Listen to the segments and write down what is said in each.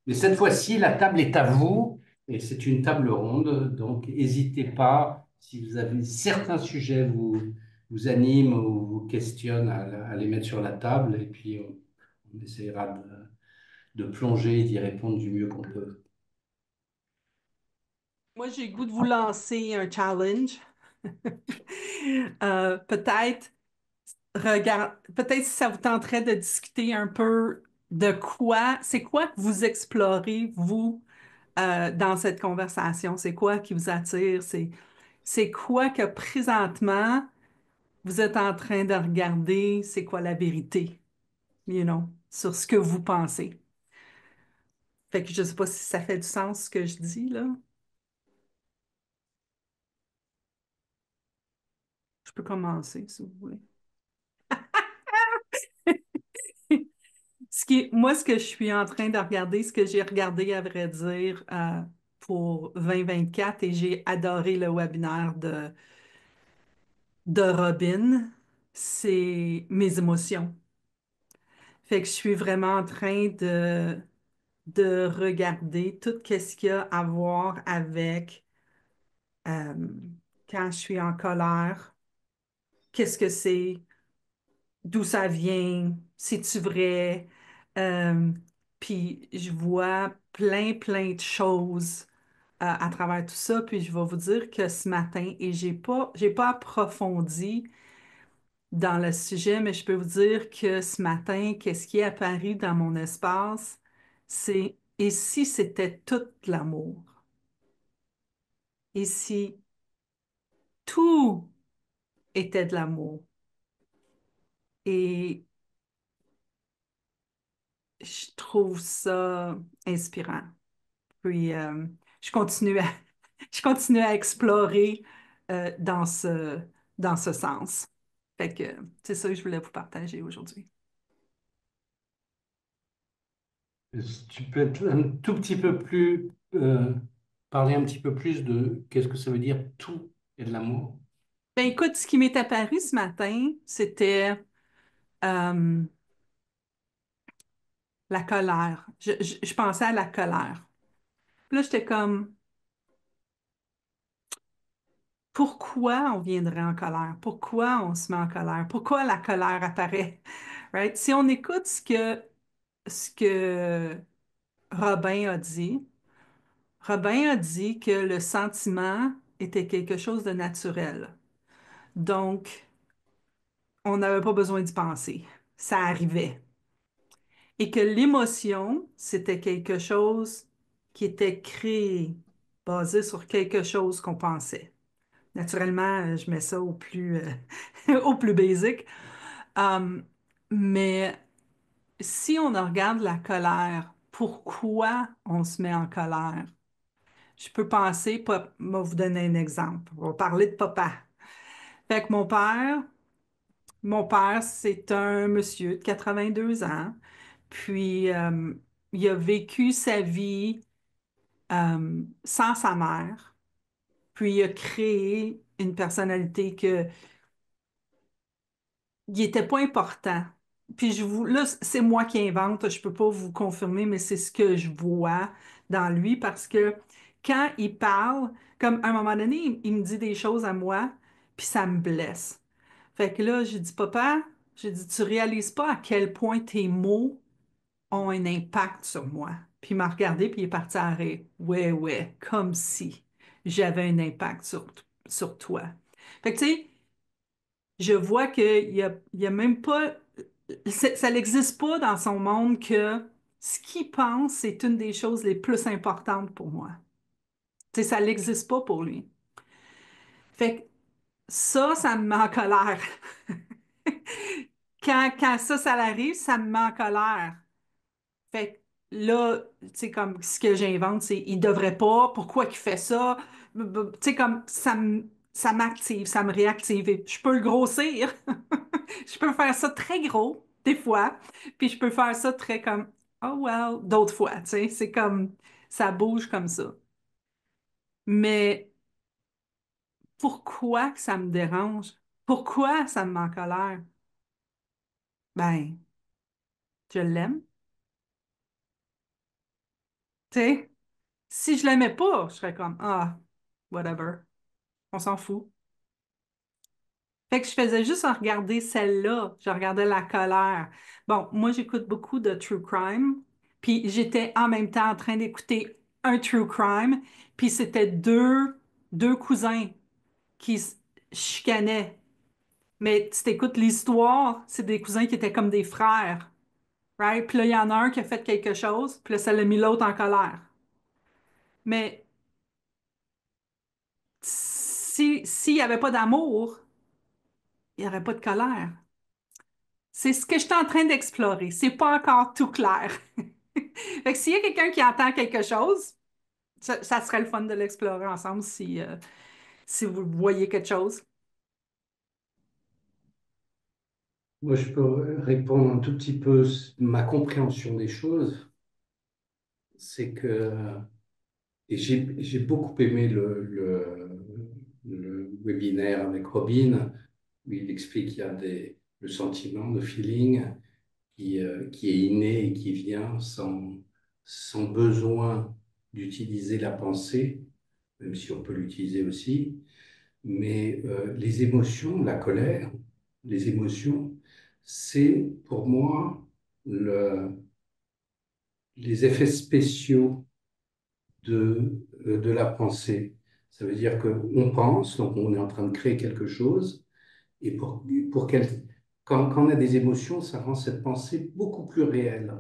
Mais cette fois-ci, la table est à vous et c'est une table ronde. Donc, n'hésitez pas, si vous avez certains sujets vous animent ou vous questionnent, à les mettre sur la table et puis on essaiera de plonger et d'y répondre du mieux qu'on peut. Moi, j'ai le goût de vous lancer un challenge. Peut-être peut-être si ça vous tenterait de discuter un peu de quoi, c'est quoi que vous explorez, vous, dans cette conversation? C'est quoi qui vous attire? C'est quoi que présentement vous êtes en train de regarder? C'est quoi la vérité, sur ce que vous pensez? Fait que je sais pas si ça fait du sens ce que je dis, là. Je peux commencer, si vous voulez. Moi, ce que je suis en train de regarder, ce que j'ai regardé, à vrai dire, pour 2024, et j'ai adoré le webinaire de Robin, c'est mes émotions. Fait que je suis vraiment en train de regarder tout ce qu'il y a à voir avec euh, quand je suis en colère, qu'est-ce que c'est, d'où ça vient, c'est-tu vrai? Euh, Puis je vois plein de choses à travers tout ça. Puis je vais vous dire que ce matin, et j'ai pas approfondi dans le sujet, mais je peux vous dire que ce matin, qu'est-ce qui est apparu dans mon espace, c'est et si c'était tout de l'amour? Et si tout était de l'amour? Et je trouve ça inspirant. Puis je continue à, je continue à explorer dans ce sens. Fait que c'est ça que je voulais vous partager aujourd'hui. Si tu peux être un tout petit peu plus, parler un petit peu plus de qu'est-ce que ça veut dire tout et de l'amour. Ben écoute, ce qui m'est apparu ce matin, c'était euh, la colère. Je pensais à la colère. Puis là, j'étais comme, pourquoi on viendrait en colère? Pourquoi on se met en colère? Pourquoi la colère apparaît? Right? Si on écoute ce que Robin a dit que le sentiment était quelque chose de naturel. Donc, on n'avait pas besoin d'y penser. Ça arrivait. Et que l'émotion, c'était quelque chose qui était créé, basé sur quelque chose qu'on pensait. Naturellement, je mets ça au plus basique. Um, mais si on regarde la colère, pourquoi on se met en colère? Je peux penser, je vais vous donner un exemple. On va parler de papa. Fait que mon père, c'est un monsieur de 82 ans. Puis, il a vécu sa vie sans sa mère. Puis, il a créé une personnalité que il n'était pas important. Puis, là, c'est moi qui invente, je peux pas vous confirmer, mais c'est ce que je vois dans lui parce que quand il parle, comme à un moment donné, il me dit des choses à moi, puis ça me blesse. Fait que là, j'ai dit, papa, j'ai dit, tu réalises pas à quel point tes mots ont un impact sur moi. Puis il m'a regardé, puis il est parti à rire. Ouais, ouais, comme si j'avais un impact sur toi. Fait que tu sais, je vois qu'il y a même pas, ça n'existe pas dans son monde que ce qu'il pense, c'est une des choses les plus importantes pour moi. Tu sais, ça n'existe pas pour lui. Fait que ça me met en colère. Quand ça arrive, ça me met en colère. Fait que là, tu sais, comme ce que j'invente, c'est il devrait pas, pourquoi il fait ça? Tu sais, comme ça m'active, ça me réactive. Et je peux le grossir. Je peux faire ça très gros, des fois, puis je peux faire ça très comme, oh well, d'autres fois, tu sais, c'est comme, ça bouge comme ça. Mais pourquoi que ça me dérange? Pourquoi ça me met en colère? Ben, je l'aime. Tu sais, si je l'aimais pas, je serais comme, ah, whatever, on s'en fout. Fait que je faisais juste en regarder celle-là. Je regardais la colère. Bon, moi, j'écoute beaucoup de true crime. Puis j'étais en même temps en train d'écouter un true crime. Puis c'était deux cousins qui se chicanaient. Mais tu t'écoutes l'histoire, c'est des cousins qui étaient comme des frères. Right? Puis là, il y en a un qui a fait quelque chose. Puis là, ça l'a mis l'autre en colère. Mais s'il n'y avait pas d'amour, il n'y aurait pas de colère. C'est ce que je suis en train d'explorer. C'est pas encore tout clair. Fait que s'il y a quelqu'un qui entend quelque chose, ça serait le fun de l'explorer ensemble si vous voyez quelque chose. Moi, je peux répondre un tout petit peu ma compréhension des choses. C'est que, et j'ai beaucoup aimé le webinaire avec Robin, où il explique qu'il y a le sentiment, le feeling qui est inné et qui vient sans besoin d'utiliser la pensée, même si on peut l'utiliser aussi. Mais les émotions, la colère, les émotions, c'est pour moi les effets spéciaux de la pensée. Ça veut dire qu'on pense, donc on est en train de créer quelque chose, et pour quand on a des émotions, ça rend cette pensée beaucoup plus réelle.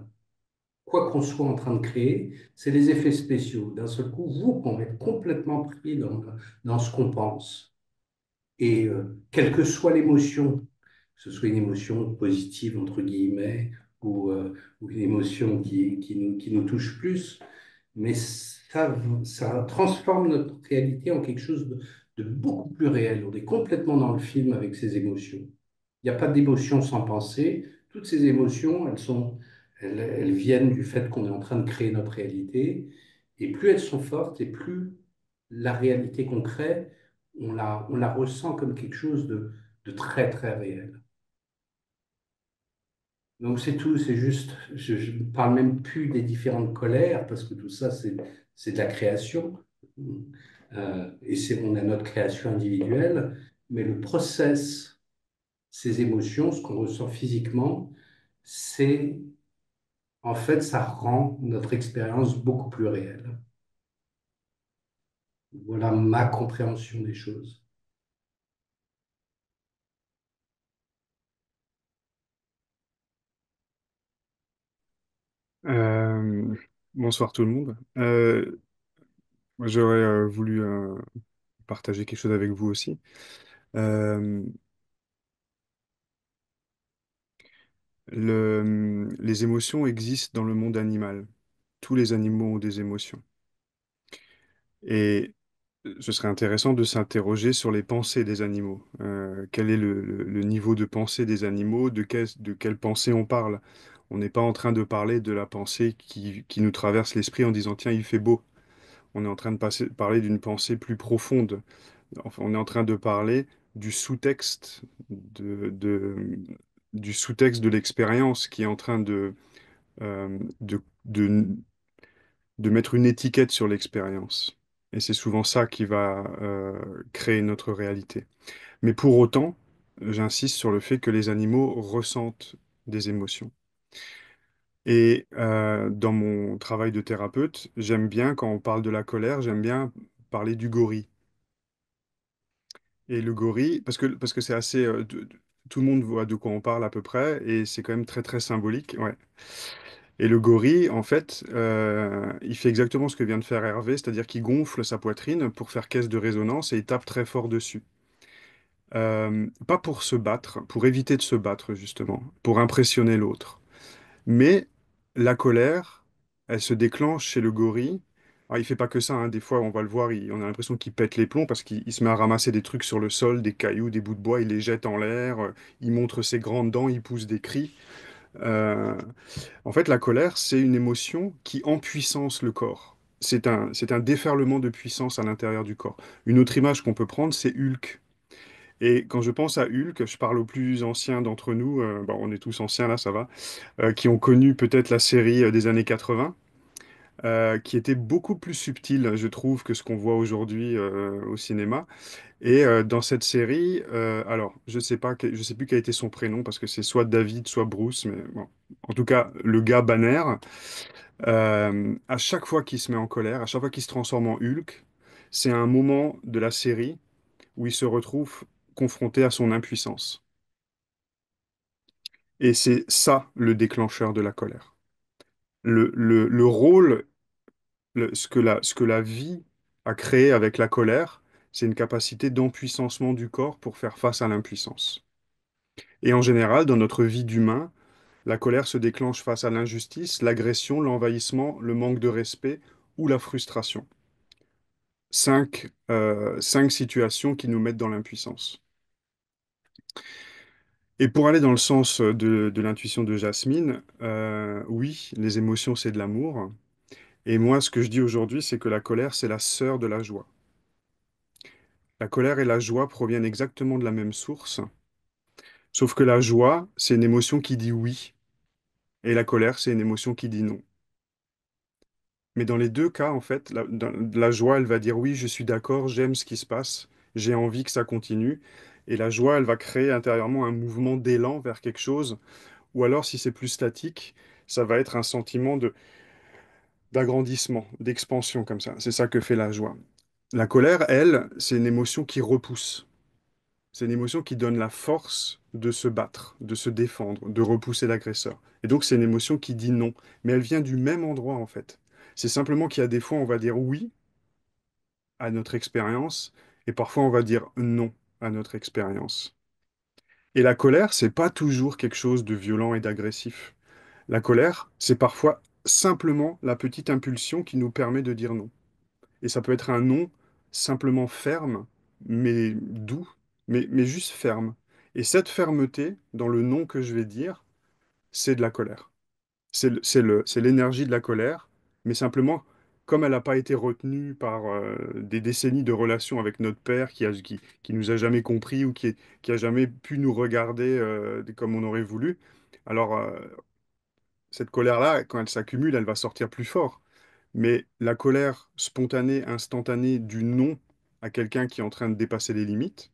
Quoi qu'on soit en train de créer, c'est les effets spéciaux. D'un seul coup, vous, on est complètement pris dans ce qu'on pense. Et quelle que soit l'émotion, que ce soit une émotion positive, entre guillemets, ou une émotion qui nous touche plus, mais ça transforme notre réalité en quelque chose de beaucoup plus réel. On est complètement dans le film avec ces émotions. Il n'y a pas d'émotion sans pensée. Toutes ces émotions, elles viennent du fait qu'on est en train de créer notre réalité. Et plus elles sont fortes, et plus la réalité qu'on crée, on la ressent comme quelque chose de très, très réel. Donc c'est tout, c'est juste, je ne parle même plus des différentes colères, parce que tout ça, c'est de la création. Et on a notre création individuelle, mais le process, ces émotions, ce qu'on ressent physiquement, c'est, en fait, ça rend notre expérience beaucoup plus réelle. Voilà ma compréhension des choses. Euh, Bonsoir tout le monde. Moi, j'aurais voulu partager quelque chose avec vous aussi. Euh, les émotions existent dans le monde animal. Tous les animaux ont des émotions. Et ce serait intéressant de s'interroger sur les pensées des animaux. Quel est le niveau de pensée des animaux? De quelle pensée on parle? On n'est pas en train de parler de la pensée qui nous traverse l'esprit en disant, tiens, il fait beau. On est en train de parler d'une pensée plus profonde. Enfin, on est en train de parler du sous-texte du sous-texte de l'expérience qui est en train de mettre une étiquette sur l'expérience. Et c'est souvent ça qui va créer notre réalité. Mais pour autant, j'insiste sur le fait que les animaux ressentent des émotions. Et dans mon travail de thérapeute, j'aime bien, quand on parle de la colère, j'aime bien parler du gorille. Et le gorille, parce que c'est assez, tout le monde voit de quoi on parle à peu près, et c'est quand même très très symbolique. Ouais. Et le gorille, en fait, il fait exactement ce que vient de faire Hervé, c'est-à-dire qu'il gonfle sa poitrine pour faire caisse de résonance et il tape très fort dessus. Pas pour se battre, pour éviter de se battre justement, pour impressionner l'autre. Mais la colère, elle se déclenche chez le gorille. Alors, il fait pas que ça, hein. Des fois, on va le voir, on a l'impression qu'il pète les plombs parce qu'il se met à ramasser des trucs sur le sol, des cailloux, des bouts de bois, il les jette en l'air, il montre ses grandes dents, il pousse des cris. Euh, En fait, la colère, c'est une émotion qui empuissance le corps. C'est un déferlement de puissance à l'intérieur du corps. Une autre image qu'on peut prendre, c'est Hulk. Et quand je pense à Hulk, je parle aux plus anciens d'entre nous, bon, on est tous anciens là, ça va, qui ont connu peut-être la série des années 80. qui était beaucoup plus subtil, je trouve, que ce qu'on voit aujourd'hui au cinéma. Et dans cette série, alors, je sais plus quel était son prénom, parce que c'est soit David, soit Bruce, mais bon. En tout cas, le gars Banner, à chaque fois qu'il se met en colère, à chaque fois qu'il se transforme en Hulk, c'est un moment de la série où il se retrouve confronté à son impuissance. Et c'est ça le déclencheur de la colère. Le rôle, ce que la vie a créé avec la colère, c'est une capacité d'empuissancement du corps pour faire face à l'impuissance. Et en général, dans notre vie d'humain, la colère se déclenche face à l'injustice, l'agression, l'envahissement, le manque de respect ou la frustration. Cinq situations qui nous mettent dans l'impuissance. Et pour aller dans le sens de l'intuition de Jasmine, oui, les émotions, c'est de l'amour. Et moi, ce que je dis aujourd'hui, c'est que la colère, c'est la sœur de la joie. La colère et la joie proviennent exactement de la même source, sauf que la joie, c'est une émotion qui dit oui, et la colère, c'est une émotion qui dit non. Mais dans les deux cas, en fait, la joie, elle va dire oui, je suis d'accord, j'aime ce qui se passe, j'ai envie que ça continue. Et la joie, elle va créer intérieurement un mouvement d'élan vers quelque chose. Ou alors, si c'est plus statique, ça va être un sentiment d'agrandissement, d'expansion comme ça. C'est ça que fait la joie. La colère, elle, c'est une émotion qui repousse. C'est une émotion qui donne la force de se battre, de se défendre, de repousser l'agresseur. Et donc, c'est une émotion qui dit non. Mais elle vient du même endroit, en fait. C'est simplement qu'il y a des fois, on va dire oui à notre expérience, et parfois, on va dire non à notre expérience. Et la colère, c'est pas toujours quelque chose de violent et d'agressif. La colère, c'est parfois simplement la petite impulsion qui nous permet de dire non. Et ça peut être un non simplement ferme, mais doux, mais juste ferme. Et cette fermeté, dans le non que je vais dire, c'est de la colère. C'est l'énergie de la colère, mais simplement, comme elle n'a pas été retenue par des décennies de relations avec notre père qui nous a jamais compris ou qui a jamais pu nous regarder comme on aurait voulu, alors cette colère-là, quand elle s'accumule, elle va sortir plus fort. Mais la colère spontanée, instantanée du non à quelqu'un qui est en train de dépasser les limites,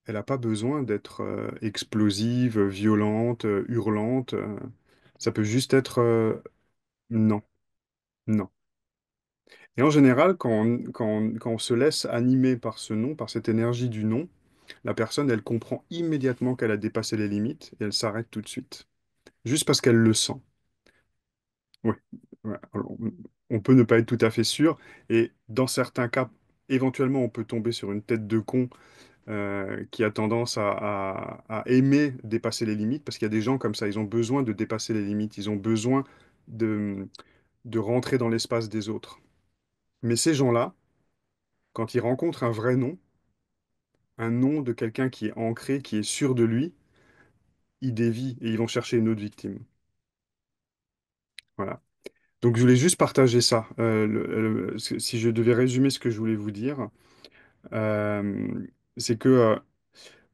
elle n'a pas besoin d'être explosive, violente, hurlante. Ça peut juste être non, non. Et en général, quand on se laisse animer par ce non, par cette énergie du non, la personne, elle comprend immédiatement qu'elle a dépassé les limites et elle s'arrête tout de suite. Juste parce qu'elle le sent. Oui. Ouais. Alors, on peut ne pas être tout à fait sûr. Et dans certains cas, éventuellement, on peut tomber sur une tête de con qui a tendance à aimer dépasser les limites, parce qu'il y a des gens comme ça, ils ont besoin de dépasser les limites, ils ont besoin de, de rentrer dans l'espace des autres. Mais ces gens-là, quand ils rencontrent un nom de quelqu'un qui est ancré, qui est sûr de lui, ils dévient et ils vont chercher une autre victime. Voilà. Donc je voulais juste partager ça. Si je devais résumer ce que je voulais vous dire, euh, c'est que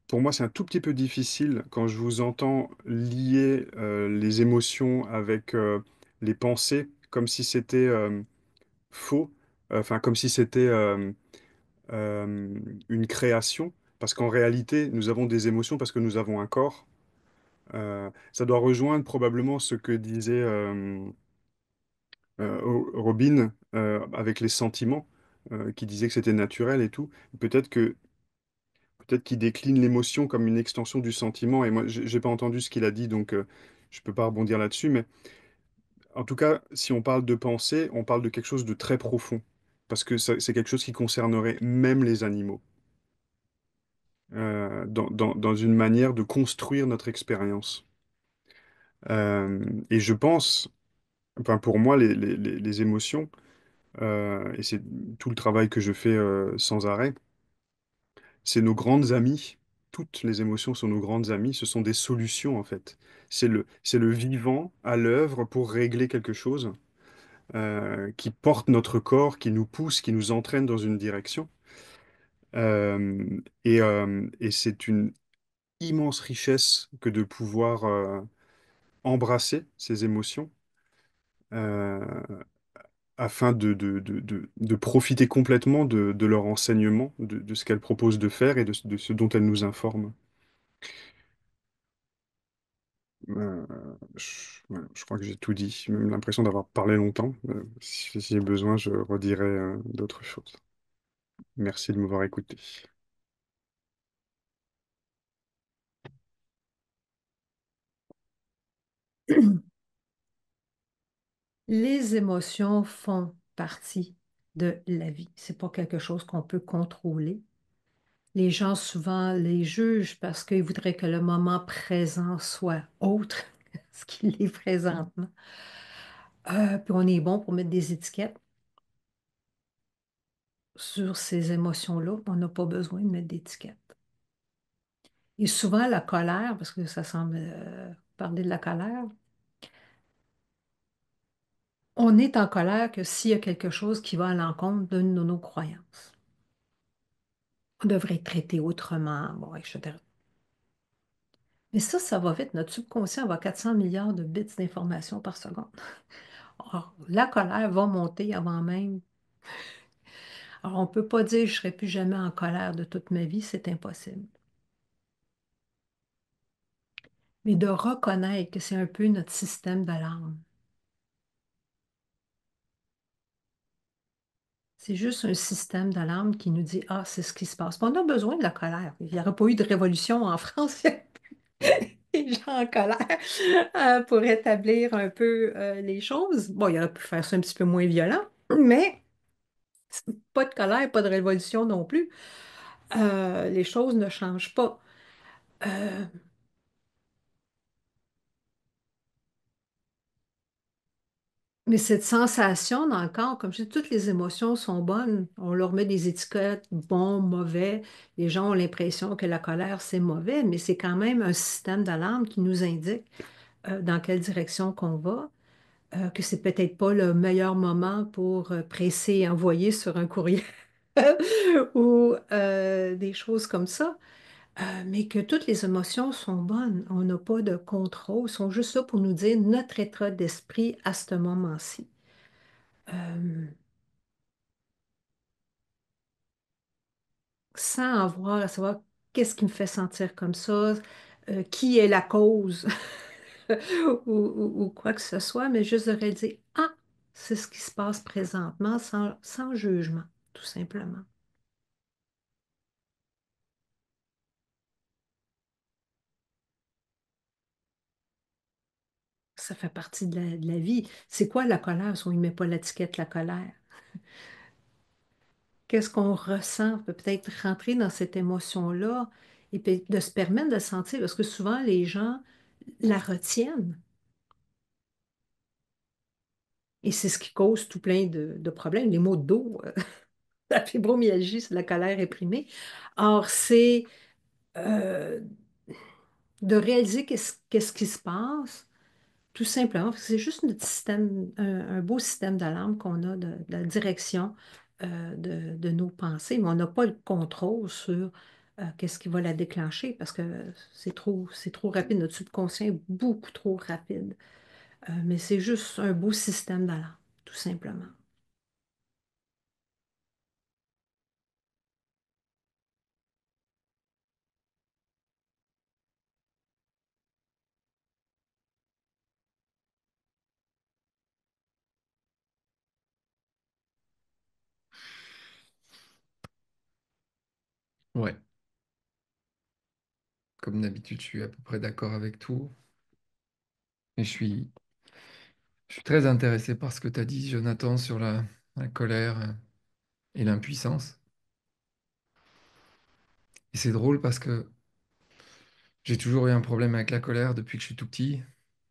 pour moi, c'est un tout petit peu difficile quand je vous entends lier les émotions avec les pensées, comme si c'était faux, enfin comme si c'était une création, parce qu'en réalité, nous avons des émotions parce que nous avons un corps. Ça doit rejoindre probablement ce que disait Robin avec les sentiments, qui disait que c'était naturel et tout. Peut-être qu'il décline l'émotion comme une extension du sentiment. Et moi, j'ai pas entendu ce qu'il a dit, donc je peux pas rebondir là-dessus. Mais en tout cas, si on parle de pensée, on parle de quelque chose de très profond, parce que c'est quelque chose qui concernerait même les animaux, dans une manière de construire notre expérience. Et je pense, enfin pour moi, les émotions, et c'est tout le travail que je fais sans arrêt, c'est nos grandes amies. Toutes les émotions sont nos grandes amies. Ce sont des solutions, en fait. C'est le vivant à l'œuvre pour régler quelque chose qui porte notre corps, qui nous pousse, qui nous entraîne dans une direction. Et c'est une immense richesse que de pouvoir embrasser ces émotions. Euh, afin de profiter complètement de leur enseignement, de ce qu'elles proposent de faire et de ce dont elles nous informent. Euh, voilà, je crois que j'ai tout dit. J'ai même l'impression d'avoir parlé longtemps. Si j'ai besoin, je redirai d'autres choses. Merci de m'avoir écouté. Les émotions font partie de la vie. C'est pas quelque chose qu'on peut contrôler. Les gens souvent les jugent parce qu'ils voudraient que le moment présent soit autre que ce qu'il est présentement. Puis on est bon pour mettre des étiquettes sur ces émotions-là. On n'a pas besoin de mettre d'étiquettes. Et souvent, la colère, parce que ça semble parler de la colère, on est en colère que s'il y a quelque chose qui va à l'encontre d'une de nos croyances. On devrait être traité autrement, bon, etc. Mais ça va vite. Notre subconscient va à 400 milliards de bits d'informations par seconde. Alors, la colère va monter avant même. Alors, on ne peut pas dire je ne serai plus jamais en colère de toute ma vie, c'est impossible. Mais de reconnaître que c'est un peu notre système d'alarme. C'est juste un système d'alarme qui nous dit, ah, c'est ce qui se passe. Puis on a besoin de la colère. Il n'y aurait pas eu de révolution en France. Les gens en colère pour rétablir un peu les choses. Bon, il aurait pu faire ça un petit peu moins violent, mais pas de colère, pas de révolution non plus. Les choses ne changent pas. Euh, mais cette sensation dans le corps, comme je dis, toutes les émotions sont bonnes. On leur met des étiquettes, bon, mauvais. Les gens ont l'impression que la colère, c'est mauvais, mais c'est quand même un système d'alarme qui nous indique dans quelle direction qu'on va. Que c'est peut-être pas le meilleur moment pour presser et envoyer sur un courrier ou des choses comme ça. Mais que toutes les émotions sont bonnes. On n'a pas de contrôle. Ils sont juste là pour nous dire notre état d'esprit à ce moment-ci. Euh, Sans avoir à savoir qu'est-ce qui me fait sentir comme ça, qui est la cause ou quoi que ce soit, mais juste de réaliser, ah, c'est ce qui se passe présentement sans jugement, tout simplement. Ça fait partie de la vie. C'est quoi la colère si on ne met pas l'étiquette la colère? Qu'est-ce qu'on ressent? On peut peut-être rentrer dans cette émotion-là et puis de se permettre de sentir, parce que souvent les gens la retiennent. Et c'est ce qui cause tout plein de problèmes. Les maux de dos, la fibromyalgie, c'est la colère réprimée. Or, c'est euh, de réaliser qu'est-ce qui se passe, tout simplement, parce que c'est juste notre système, un beau système d'alarme qu'on a de la direction de nos pensées, mais on n'a pas le contrôle sur qu'est-ce qui va la déclencher, parce que c'est trop rapide. Notre subconscient est beaucoup trop rapide. Mais c'est juste un beau système d'alarme, tout simplement. Ouais, comme d'habitude, je suis à peu près d'accord avec tout. Et je suis très intéressé par ce que tu as dit, Jonathan, sur la colère et l'impuissance. Et c'est drôle parce que j'ai toujours eu un problème avec la colère depuis que je suis tout petit,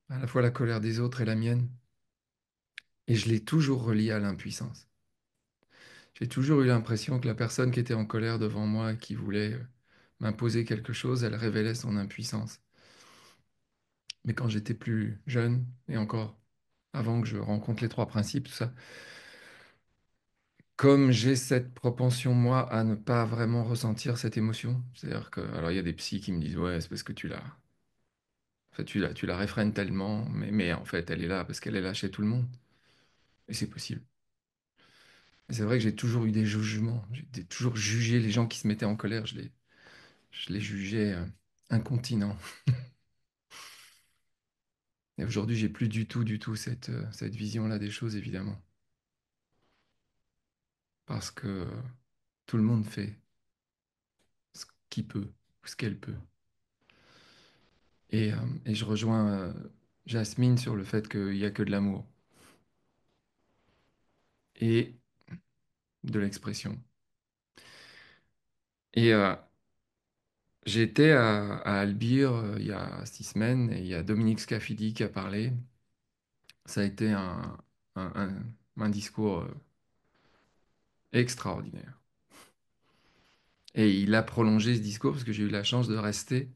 à la fois la colère des autres et la mienne. Et je l'ai toujours relié à l'impuissance. J'ai toujours eu l'impression que la personne qui était en colère devant moi et qui voulait m'imposer quelque chose, elle révélait son impuissance. Mais quand j'étais plus jeune, et encore avant que je rencontre les trois principes, tout ça, comme j'ai cette propension, moi, à ne pas vraiment ressentir cette émotion, c'est-à-dire que, alors il y a des psys qui me disent, ouais, c'est parce que en fait, tu la réfrènes tellement, mais en fait, elle est là parce qu'elle est là chez tout le monde. Et c'est possible. Et c'est vrai que j'ai toujours eu des jugements. Toujours jugé les gens qui se mettaient en colère. Je les jugeais incontinents. Et aujourd'hui, j'ai plus du tout cette vision-là des choses, évidemment. Parce que tout le monde fait ce qu'il peut ou ce qu'elle peut. Et je rejoins Jasmine sur le fait qu'il n'y a que de l'amour et de l'expression. Et j'étais à Albir il y a 6 semaines et il y a Dominique Scafidi qui a parlé. Ça a été un, un- un discours extraordinaire. Et il a prolongé ce discours parce que j'ai eu la chance de rester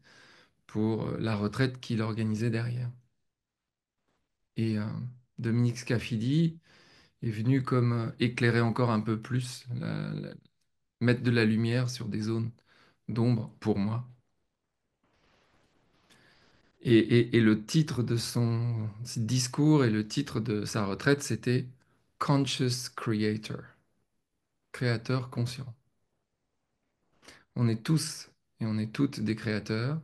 pour la retraite qu'il organisait derrière. Et Dominique Scafidi est venu comme éclairer encore un peu plus, mettre de la lumière sur des zones d'ombre pour moi. Et le titre de son discours et le titre de sa retraite, c'était Conscious Creator, créateur conscient. On est tous et on est toutes des créateurs,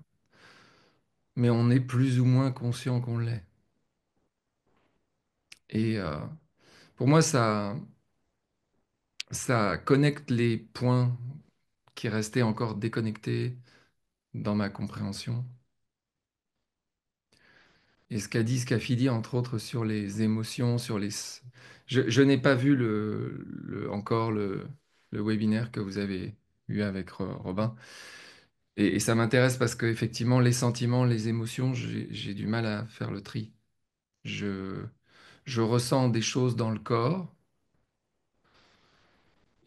mais on est plus ou moins conscient qu'on l'est. Et pour moi, ça connecte les points qui restaient encore déconnectés dans ma compréhension. Et ce qu'a dit Scafidi, entre autres, sur les émotions, sur les... Je n'ai pas vu encore le webinaire que vous avez eu avec Robin. Et ça m'intéresse parce qu'effectivement, les sentiments, les émotions, j'ai du mal à faire le tri. Je, je ressens des choses dans le corps,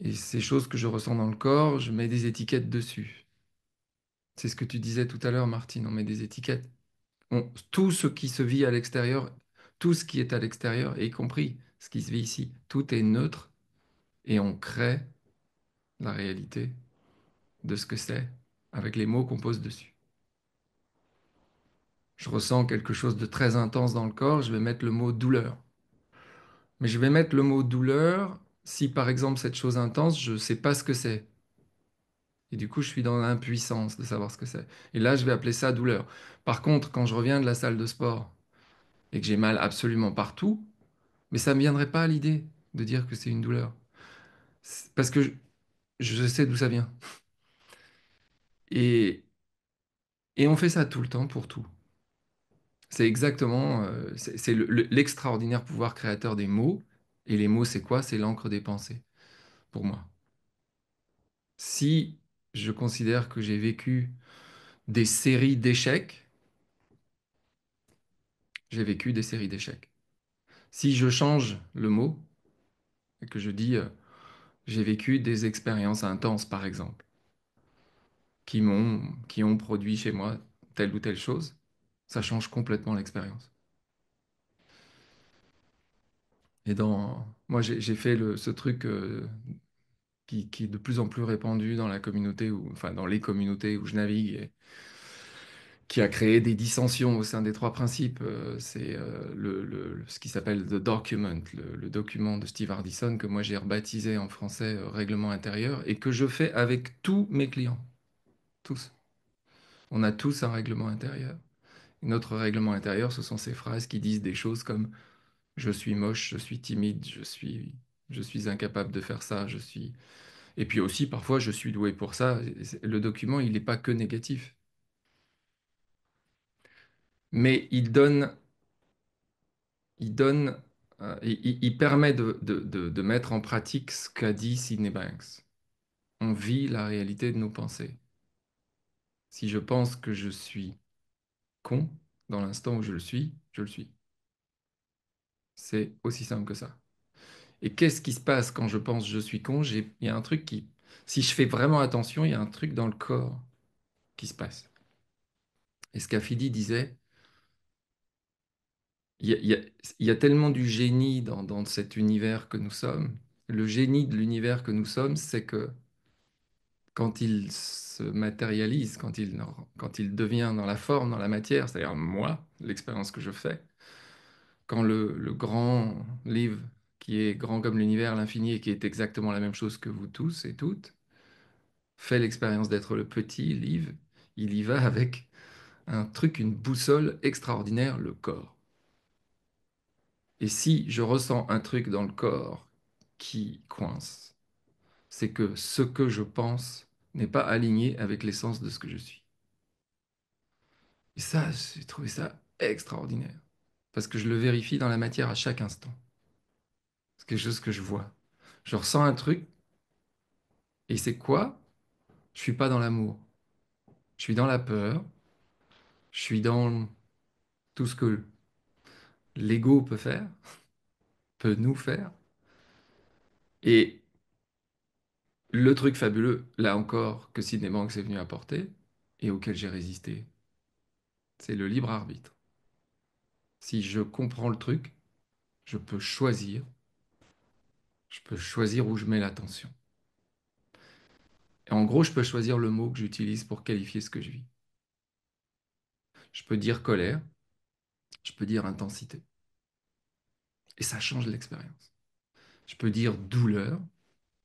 et ces choses que je ressens dans le corps, je mets des étiquettes dessus. C'est ce que tu disais tout à l'heure, Martine, on met des étiquettes. Tout ce qui se vit à l'extérieur, tout ce qui est à l'extérieur, y compris ce qui se vit ici, tout est neutre et on crée la réalité de ce que c'est avec les mots qu'on pose dessus. Je ressens quelque chose de très intense dans le corps, je vais mettre le mot douleur. Mais je vais mettre le mot douleur si par exemple cette chose intense, je ne sais pas ce que c'est. Et du coup, je suis dans l'impuissance de savoir ce que c'est. Et là, je vais appeler ça douleur. Par contre, quand je reviens de la salle de sport et que j'ai mal absolument partout, mais ça ne me viendrait pas à l'idée de dire que c'est une douleur. Parce que je sais d'où ça vient. Et, et on fait ça tout le temps pour tout. C'est exactement, c'est l'extraordinaire pouvoir créateur des mots. Et les mots, c'est quoi? C'est l'encre des pensées, pour moi. Si je considère que j'ai vécu des séries d'échecs, j'ai vécu des séries d'échecs. Si je change le mot et que je dis j'ai vécu des expériences intenses, par exemple, qui ont produit chez moi telle ou telle chose, ça change complètement l'expérience. Et moi, j'ai fait ce truc qui est de plus en plus répandu dans la communauté, enfin dans les communautés où je navigue, et qui a créé des dissensions au sein des trois principes. C'est ce qui s'appelle The Document, le document de Steve Hardison, que moi j'ai rebaptisé en français règlement intérieur, et que je fais avec tous mes clients. Tous. On a tous un règlement intérieur. Et notre règlement intérieur, ce sont ces phrases qui disent des choses comme je suis moche, je suis timide, je suis incapable de faire ça, je suis... Et puis aussi, parfois, je suis doué pour ça. Le document, il n'est pas que négatif. Mais il permet de mettre en pratique ce qu'a dit Sydney Banks. On vit la réalité de nos pensées. Si je pense que je suis con, dans l'instant où je le suis, je le suis. C'est aussi simple que ça. Et qu'est-ce qui se passe quand je pense je suis con? Il y a un truc qui, si je fais vraiment attention, il y a un truc dans le corps qui se passe. Et Scafidi disait, il y a, il y a- il y a tellement du génie dans cet univers que nous sommes. Le génie de l'univers que nous sommes, c'est que quand il se matérialise, quand il devient dans la forme, dans la matière, c'est-à-dire moi, l'expérience que je fais, quand le grand livre qui est grand comme l'univers, l'infini, et qui est exactement la même chose que vous tous et toutes, fait l'expérience d'être le petit, Liv, il y va avec un truc, une boussole extraordinaire, le corps. Et si je ressens un truc dans le corps qui coince, c'est que ce que je pense n'est pas aligné avec l'essence de ce que je suis. Et ça, j'ai trouvé ça extraordinaire. Parce que je le vérifie dans la matière à chaque instant. C'est quelque chose que je vois. Je ressens un truc, et c'est quoi? Je suis pas dans l'amour. Je suis dans la peur. Je suis dans tout ce que l'ego peut faire, peut nous faire. Et le truc fabuleux, là encore, que Sydney Banks est venu apporter, et auquel j'ai résisté, c'est le libre arbitre. Si je comprends le truc, je peux choisir. Je peux choisir où je mets l'attention. Et en gros, je peux choisir le mot que j'utilise pour qualifier ce que je vis. Je peux dire colère, je peux dire intensité. Et ça change l'expérience. Je peux dire douleur,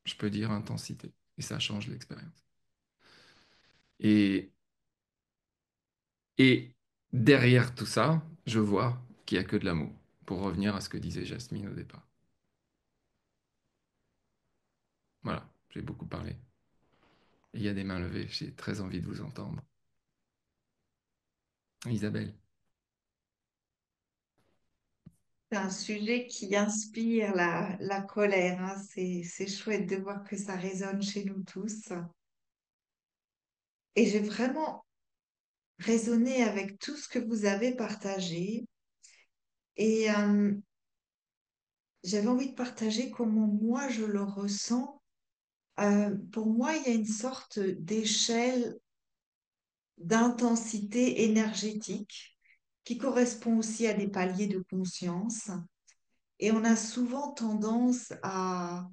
je peux dire intensité. Et ça change l'expérience. Et, et derrière tout ça, je vois qu'il n'y a que de l'amour. Pour revenir à ce que disait Jasmine au départ. Voilà, j'ai beaucoup parlé. Et il y a des mains levées, j'ai très envie de vous entendre. Isabelle. C'est un sujet qui inspire la colère, hein. C'est chouette de voir que ça résonne chez nous tous. Et j'ai vraiment résonné avec tout ce que vous avez partagé. Et j'avais envie de partager comment moi je le ressens. Pour moi, il y a une sorte d'échelle d'intensité énergétique qui correspond aussi à des paliers de conscience. Et on a souvent tendance à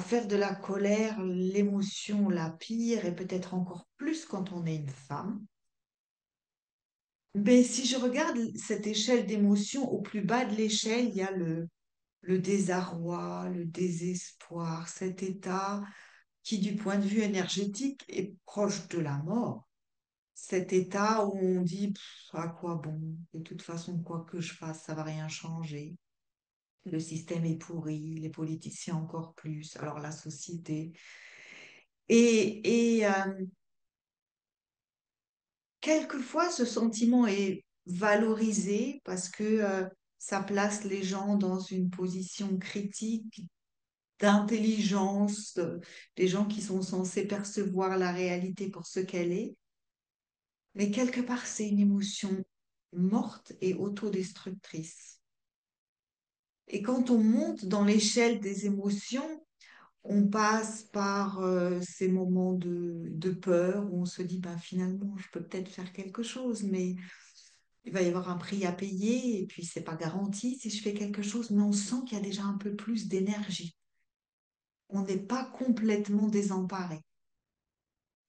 faire de la colère l'émotion la pire et peut-être encore plus quand on est une femme. Mais si je regarde cette échelle d'émotions, au plus bas de l'échelle, il y a le désarroi, le désespoir, cet état qui, du point de vue énergétique, est proche de la mort. Cet état où on dit, à quoi bon? De toute façon, quoi que je fasse, ça va rien changer. Le système est pourri, les politiciens encore plus, alors la société. Et quelquefois, ce sentiment est valorisé parce que ça place les gens dans une position critique d'intelligence, des gens qui sont censés percevoir la réalité pour ce qu'elle est. Mais quelque part, c'est une émotion morte et autodestructrice. Et quand on monte dans l'échelle des émotions, on passe par ces moments de peur où on se dit, ben, finalement, je peux peut-être faire quelque chose, mais il va y avoir un prix à payer et puis c'est pas garanti si je fais quelque chose, mais on sent qu'il y a déjà un peu plus d'énergie. On n'est pas complètement désemparé.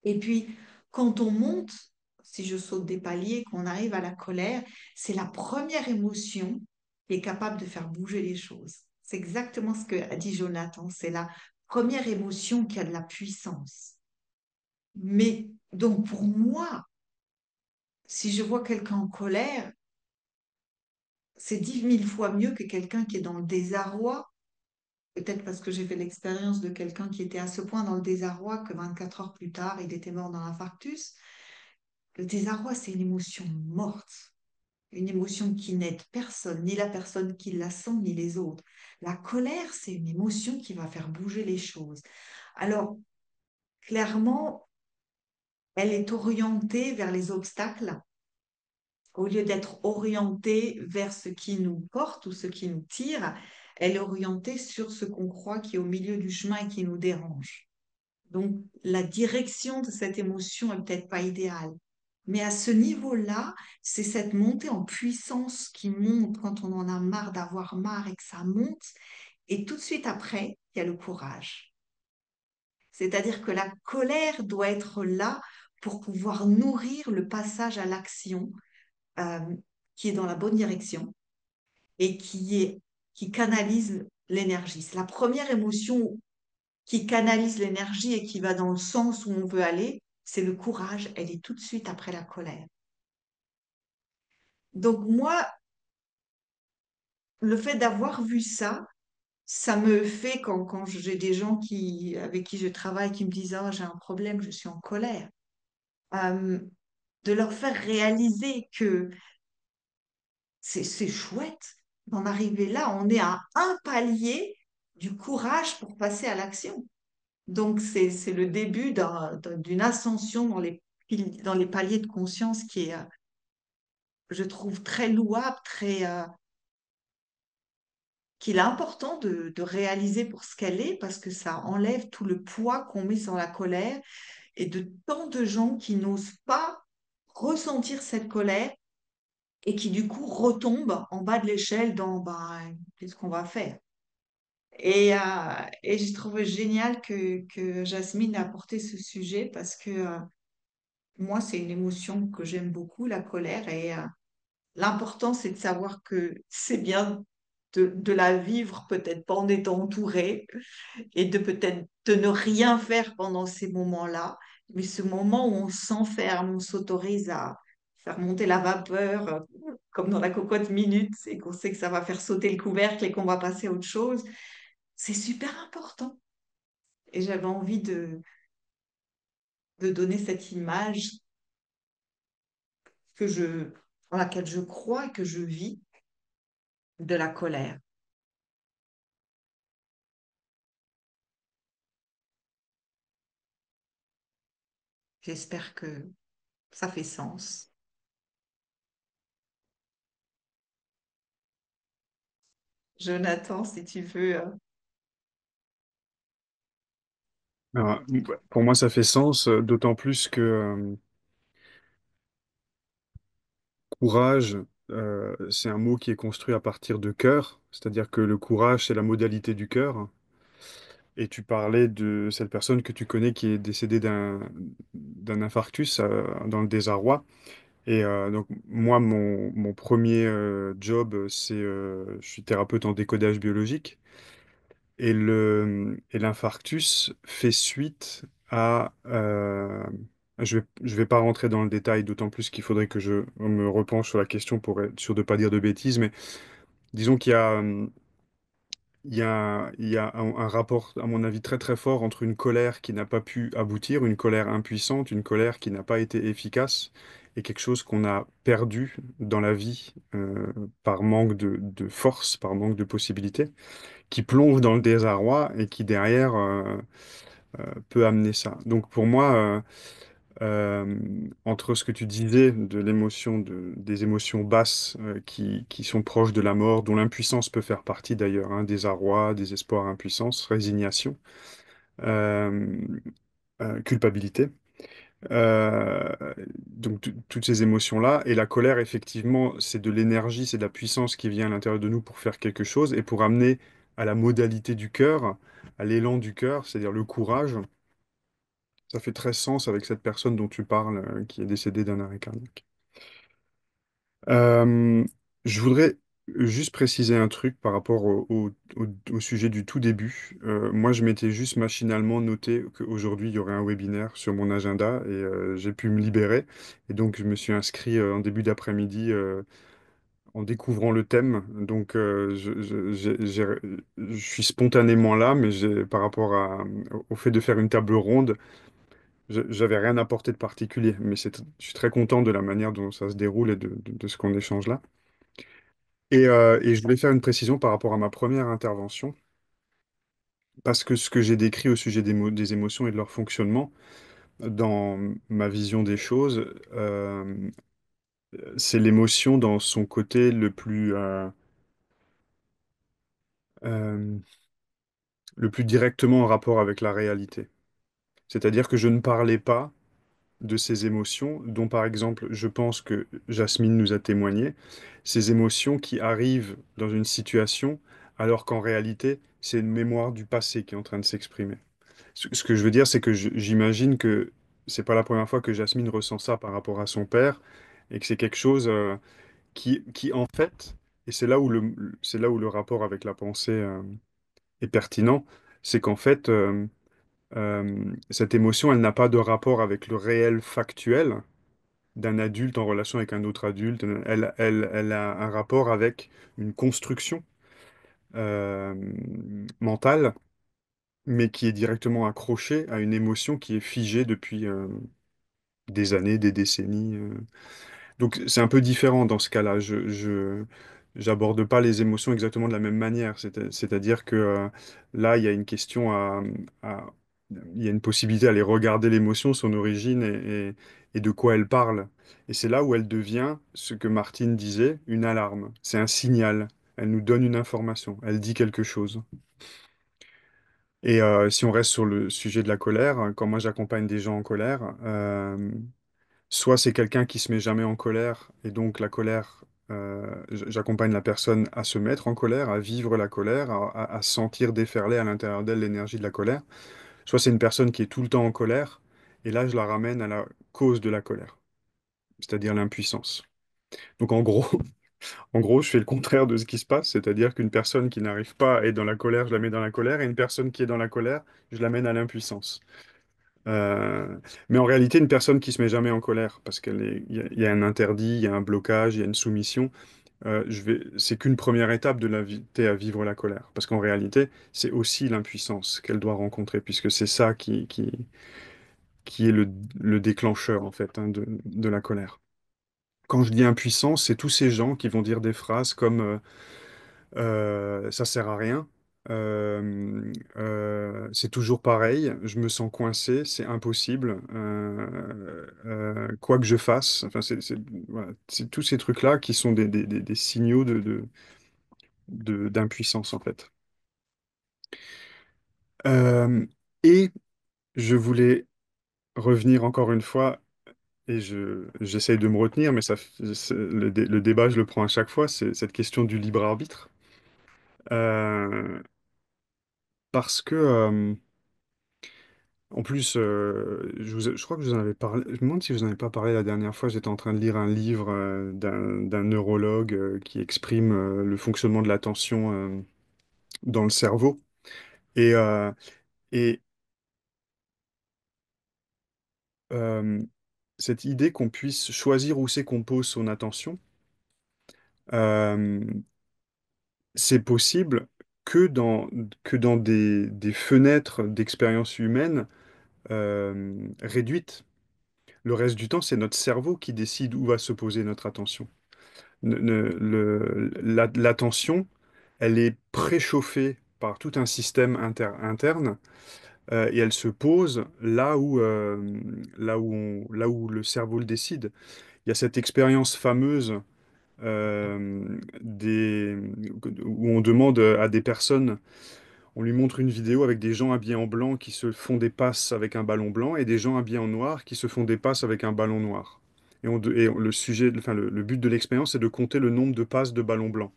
Et puis, quand on monte, si je saute des paliers, qu'on arrive à la colère, c'est la première émotion qui est capable de faire bouger les choses. C'est exactement ce que a dit Jonathan. C'est la première émotion qui a de la puissance. Mais donc, pour moi, si je vois quelqu'un en colère, c'est 10 000 fois mieux que quelqu'un qui est dans le désarroi. Peut-être parce que j'ai fait l'expérience de quelqu'un qui était à ce point dans le désarroi que 24 heures plus tard, il était mort d'un infarctus. Le désarroi, c'est une émotion morte, une émotion qui n'aide personne, ni la personne qui la sent, ni les autres. La colère, c'est une émotion qui va faire bouger les choses. Alors, clairement, elle est orientée vers les obstacles au lieu d'être orientée vers ce qui nous porte ou ce qui nous tire. Elle est orientée sur ce qu'on croit qui est au milieu du chemin et qui nous dérange. Donc, la direction de cette émotion est peut-être pas idéale. Mais à ce niveau-là, c'est cette montée en puissance qui monte quand on en a marre d'avoir marre et que ça monte. Et tout de suite après, il y a le courage. C'est-à-dire que la colère doit être là pour pouvoir nourrir le passage à l'action euh, qui est dans la bonne direction et qui canalise l'énergie. C'est la première émotion qui canalise l'énergie et qui va dans le sens où on veut aller. C'est le courage. Elle est tout de suite après la colère. Donc moi, le fait d'avoir vu ça, ça me fait quand j'ai des gens avec qui je travaille qui me disent, oh, j'ai un problème, je suis en colère, euh, de leur faire réaliser que c'est chouette d'en arriver là. On est à un palier du courage pour passer à l'action. Donc, c'est le début d'une ascension dans les paliers de conscience qui est, je trouve, très louable, qu'il est important de réaliser pour ce qu'elle est, parce que ça enlève tout le poids qu'on met sur la colère et de tant de gens qui n'osent pas ressentir cette colère et qui, du coup, retombent en bas de l'échelle dans ben, qu'est-ce qu'on va faire. Et j'ai trouvé génial que Jasmine a apporté ce sujet parce que moi, c'est une émotion que j'aime beaucoup, la colère. Et l'important, c'est de savoir que c'est bien de la vivre, peut-être pas en étant entouré, et de peut-être de ne rien faire pendant ces moments-là. Mais ce moment où on s'enferme, on s'autorise à faire monter la vapeur, comme dans la cocotte minute, et qu'on sait que ça va faire sauter le couvercle et qu'on va passer à autre chose, c'est super important. Et j'avais envie de donner cette image dans laquelle je crois et que je vis de la colère. J'espère que ça fait sens. Jonathan, si tu veux. Alors, pour moi, ça fait sens, d'autant plus que courage, c'est un mot qui est construit à partir de cœur, c'est-à-dire que le courage, c'est la modalité du cœur. Et tu parlais de cette personne que tu connais qui est décédée d'un infarctus dans le désarroi. Et donc, moi, mon premier job, je suis thérapeute en décodage biologique. Et l'infarctus fait suite à... je vais pas rentrer dans le détail, d'autant plus qu'il faudrait que je me repenche sur la question pour être sûr de pas dire de bêtises, mais disons qu'il y a, il y a un rapport, à mon avis, très très fort entre une colère qui n'a pas pu aboutir, une colère impuissante, une colère qui n'a pas été efficace, et quelque chose qu'on a perdu dans la vie par manque de force, par manque de possibilités, qui plonge dans le désarroi et qui derrière peut amener ça. Donc pour moi, entre ce que tu disais de l'émotion, des émotions basses qui sont proches de la mort, dont l'impuissance peut faire partie d'ailleurs, hein, désarroi, désespoir, impuissance, résignation, euh, culpabilité. Euh, donc toutes ces émotions-là, et la colère, effectivement, c'est de l'énergie, c'est de la puissance qui vient à l'intérieur de nous pour faire quelque chose et pour amener à la modalité du cœur, à l'élan du cœur, c'est-à-dire le courage. Ça fait très sens avec cette personne dont tu parles, qui est décédée d'un arrêt cardiaque. Euh, je voudrais juste préciser un truc par rapport au sujet du tout début. Moi, je m'étais juste machinalement noté qu'aujourd'hui, il y aurait un webinaire sur mon agenda et j'ai pu me libérer. Et donc, je me suis inscrit en début d'après-midi en découvrant le thème. Donc, je suis spontanément là, mais par rapport au fait de faire une table ronde, j'avais rien apporté de particulier. Mais je suis très content de la manière dont ça se déroule et de ce qu'on échange là. Et je voulais faire une précision par rapport à ma première intervention, parce que ce que j'ai décrit au sujet des émotions et de leur fonctionnement, dans ma vision des choses, c'est l'émotion dans son côté euh, le plus directement en rapport avec la réalité. C'est-à-dire que je ne parlais pas de ces émotions, dont par exemple, je pense que Jasmine nous a témoigné, ces émotions qui arrivent dans une situation, alors qu'en réalité, c'est une mémoire du passé qui est en train de s'exprimer. Ce que je veux dire, c'est que j'imagine que c'est pas la première fois que Jasmine ressent ça par rapport à son père, et que c'est quelque chose qui en fait, et c'est là où le rapport avec la pensée est pertinent, c'est qu'en fait, cette émotion, elle n'a pas de rapport avec le réel factuel d'un adulte en relation avec un autre adulte. Elle a un rapport avec une construction euh, mentale, mais qui est directement accrochée à une émotion qui est figée depuis des années, des décennies. Donc c'est un peu différent dans ce cas-là. J'aborde pas les émotions exactement de la même manière. C'est-à-dire que là, il y a une question à- il y a une possibilité d'aller regarder l'émotion, son origine et de quoi elle parle. Et c'est là où elle devient, ce que Martine disait, une alarme. C'est un signal. Elle nous donne une information. Elle dit quelque chose. Et si on reste sur le sujet de la colère, quand moi j'accompagne des gens en colère, soit c'est quelqu'un qui se met jamais en colère, et donc la colère, j'accompagne la personne à se mettre en colère, à vivre la colère, à sentir déferler à l'intérieur d'elle l'énergie de la colère. Soit c'est une personne qui est tout le temps en colère, et là je la ramène à la cause de la colère, c'est-à-dire l'impuissance. Donc en gros, en gros, je fais le contraire de ce qui se passe, c'est-à-dire qu'une personne qui n'arrive pas à être dans la colère, je la mets dans la colère, et une personne qui est dans la colère, je l'amène à l'impuissance. Euh, mais en réalité, une personne qui se met jamais en colère, parce il y a un interdit, il y a un blocage, il y a une soumission, c'est qu'une première étape de l'inviter à vivre la colère. Parce qu'en réalité, c'est aussi l'impuissance qu'elle doit rencontrer, puisque c'est ça qui est le déclencheur, en fait, hein, de la colère. Quand je dis impuissance, c'est tous ces gens qui vont dire des phrases comme ça sert à rien. C'est toujours pareil, je me sens coincé, c'est impossible, quoi que je fasse. Enfin, voilà, c'est tous ces trucs-là qui sont des signaux d'impuissance, en fait. Euh, et je voulais revenir encore une fois, et j'essaye de me retenir, mais le débat, je le prends à chaque fois, c'est cette question du libre arbitre. Euh, parce que en plus, je crois que je vous en avais parlé. Je me demande si je vous en avais pas parlé la dernière fois. J'étais en train de lire un livre d'un neurologue qui exprime le fonctionnement de l'attention dans le cerveau. Et, euh, et euh, cette idée qu'on puisse choisir où c'est qu'on pose son attention, euh, c'est possible que dans, que dans des fenêtres d'expérience humaine réduites. Le reste du temps, c'est notre cerveau qui décide où va se poser notre attention. L'attention, elle est préchauffée par tout un système interne et elle se pose là où le cerveau le décide. Il y a cette expérience fameuse où on demande à des personnes, on lui montre une vidéo avec des gens habillés en blanc qui se font des passes avec un ballon blanc et des gens habillés en noir qui se font des passes avec un ballon noir. Le sujet, enfin, le but de l'expérience, c'est de compter le nombre de passes de ballon blanc.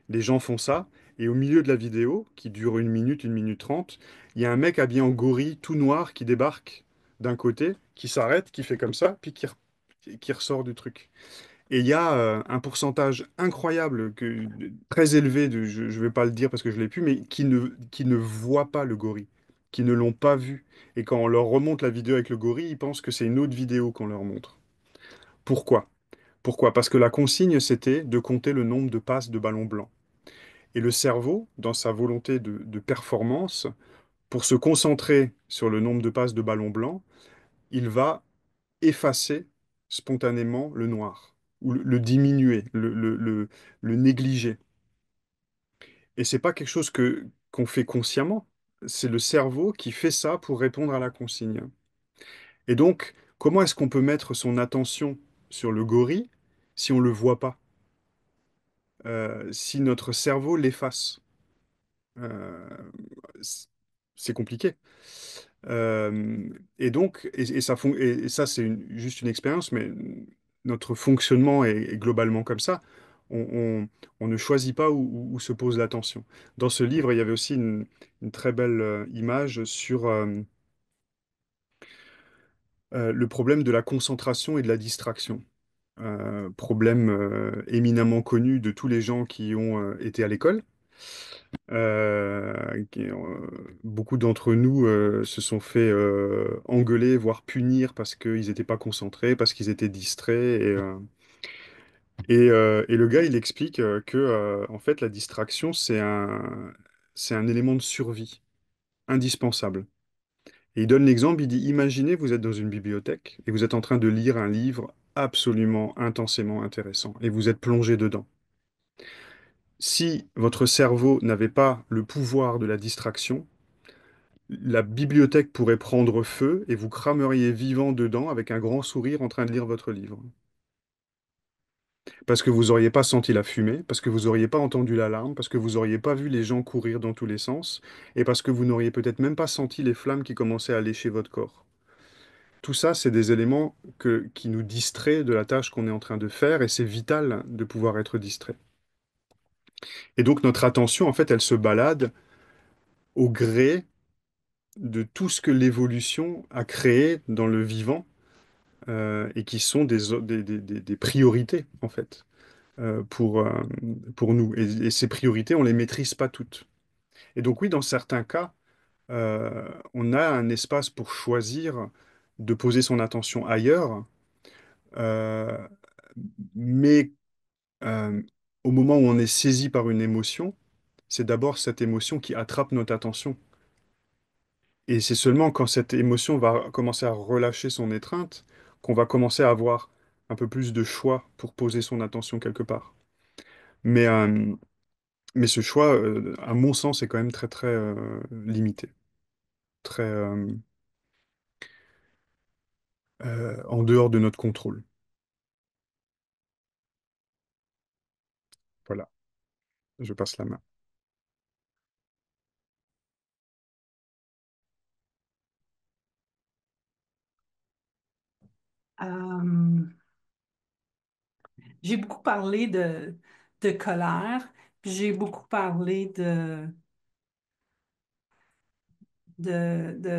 Les gens font ça, et au milieu de la vidéo, qui dure une minute trente, il y a un mec habillé en gorille tout noir qui débarque d'un côté, qui s'arrête, qui fait comme ça, puis qui ressort du truc. Et il y a un pourcentage incroyable, très élevé, je ne vais pas le dire parce que je l'ai pu, mais qui ne voient pas le gorille, qui ne l'ont pas vu. Et quand on leur remonte la vidéo avec le gorille, ils pensent que c'est une autre vidéo qu'on leur montre. Pourquoi? Pourquoi? Parce que la consigne, c'était de compter le nombre de passes de ballon blanc. Et le cerveau, dans sa volonté de performance, pour se concentrer sur le nombre de passes de ballon blanc, il va effacer spontanément le noir, ou le diminuer, le négliger. Et c'est pas quelque chose qu'on fait consciemment, c'est le cerveau qui fait ça pour répondre à la consigne. Et donc, comment est-ce qu'on peut mettre son attention sur le gorille si on le voit pas, si notre cerveau l'efface? Euh, c- c'est compliqué. Et donc, et ça, c'est juste une expérience, mais notre fonctionnement est globalement comme ça. On, on- on ne choisit pas où se pose l'attention. Dans ce livre, il y avait aussi une très belle image sur le problème de la concentration et de la distraction. Problème éminemment connu de tous les gens qui ont été à l'école. Beaucoup d'entre nous se sont fait engueuler, voire punir parce qu'ils n'étaient pas concentrés, parce qu'ils étaient distraits. Et le gars, il explique que en fait, la distraction, c'est un élément de survie indispensable. Et il donne l'exemple, il dit, imaginez, vous êtes dans une bibliothèque et vous êtes en train de lire un livre absolument intensément intéressant et vous êtes plongé dedans. Si votre cerveau n'avait pas le pouvoir de la distraction, la bibliothèque pourrait prendre feu et vous crameriez vivant dedans avec un grand sourire en train de lire votre livre. Parce que vous n'auriez pas senti la fumée, parce que vous n'auriez pas entendu l'alarme, parce que vous n'auriez pas vu les gens courir dans tous les sens, et parce que vous n'auriez peut-être même pas senti les flammes qui commençaient à lécher votre corps. Tout ça, c'est des éléments qui nous distraient de la tâche qu'on est en train de faire, et c'est vital de pouvoir être distrait. Et donc notre attention, en fait, elle se balade au gré de tout ce que l'évolution a créé dans le vivant, et qui sont des priorités, en fait, euh, pour, euh, pour nous. Et ces priorités, on ne les maîtrise pas toutes. Et donc oui, dans certains cas, on a un espace pour choisir de poser son attention ailleurs, euh, mais euh, au moment où on est saisi par une émotion, c'est d'abord cette émotion qui attrape notre attention. Et c'est seulement quand cette émotion va commencer à relâcher son étreinte qu'on va commencer à avoir un peu plus de choix pour poser son attention quelque part. Mais, euh, mais ce choix, à mon sens, est quand même très très limité, très en dehors de notre contrôle. Voilà, je passe la main. Euh, j'ai beaucoup parlé de colère, puis j'ai beaucoup parlé de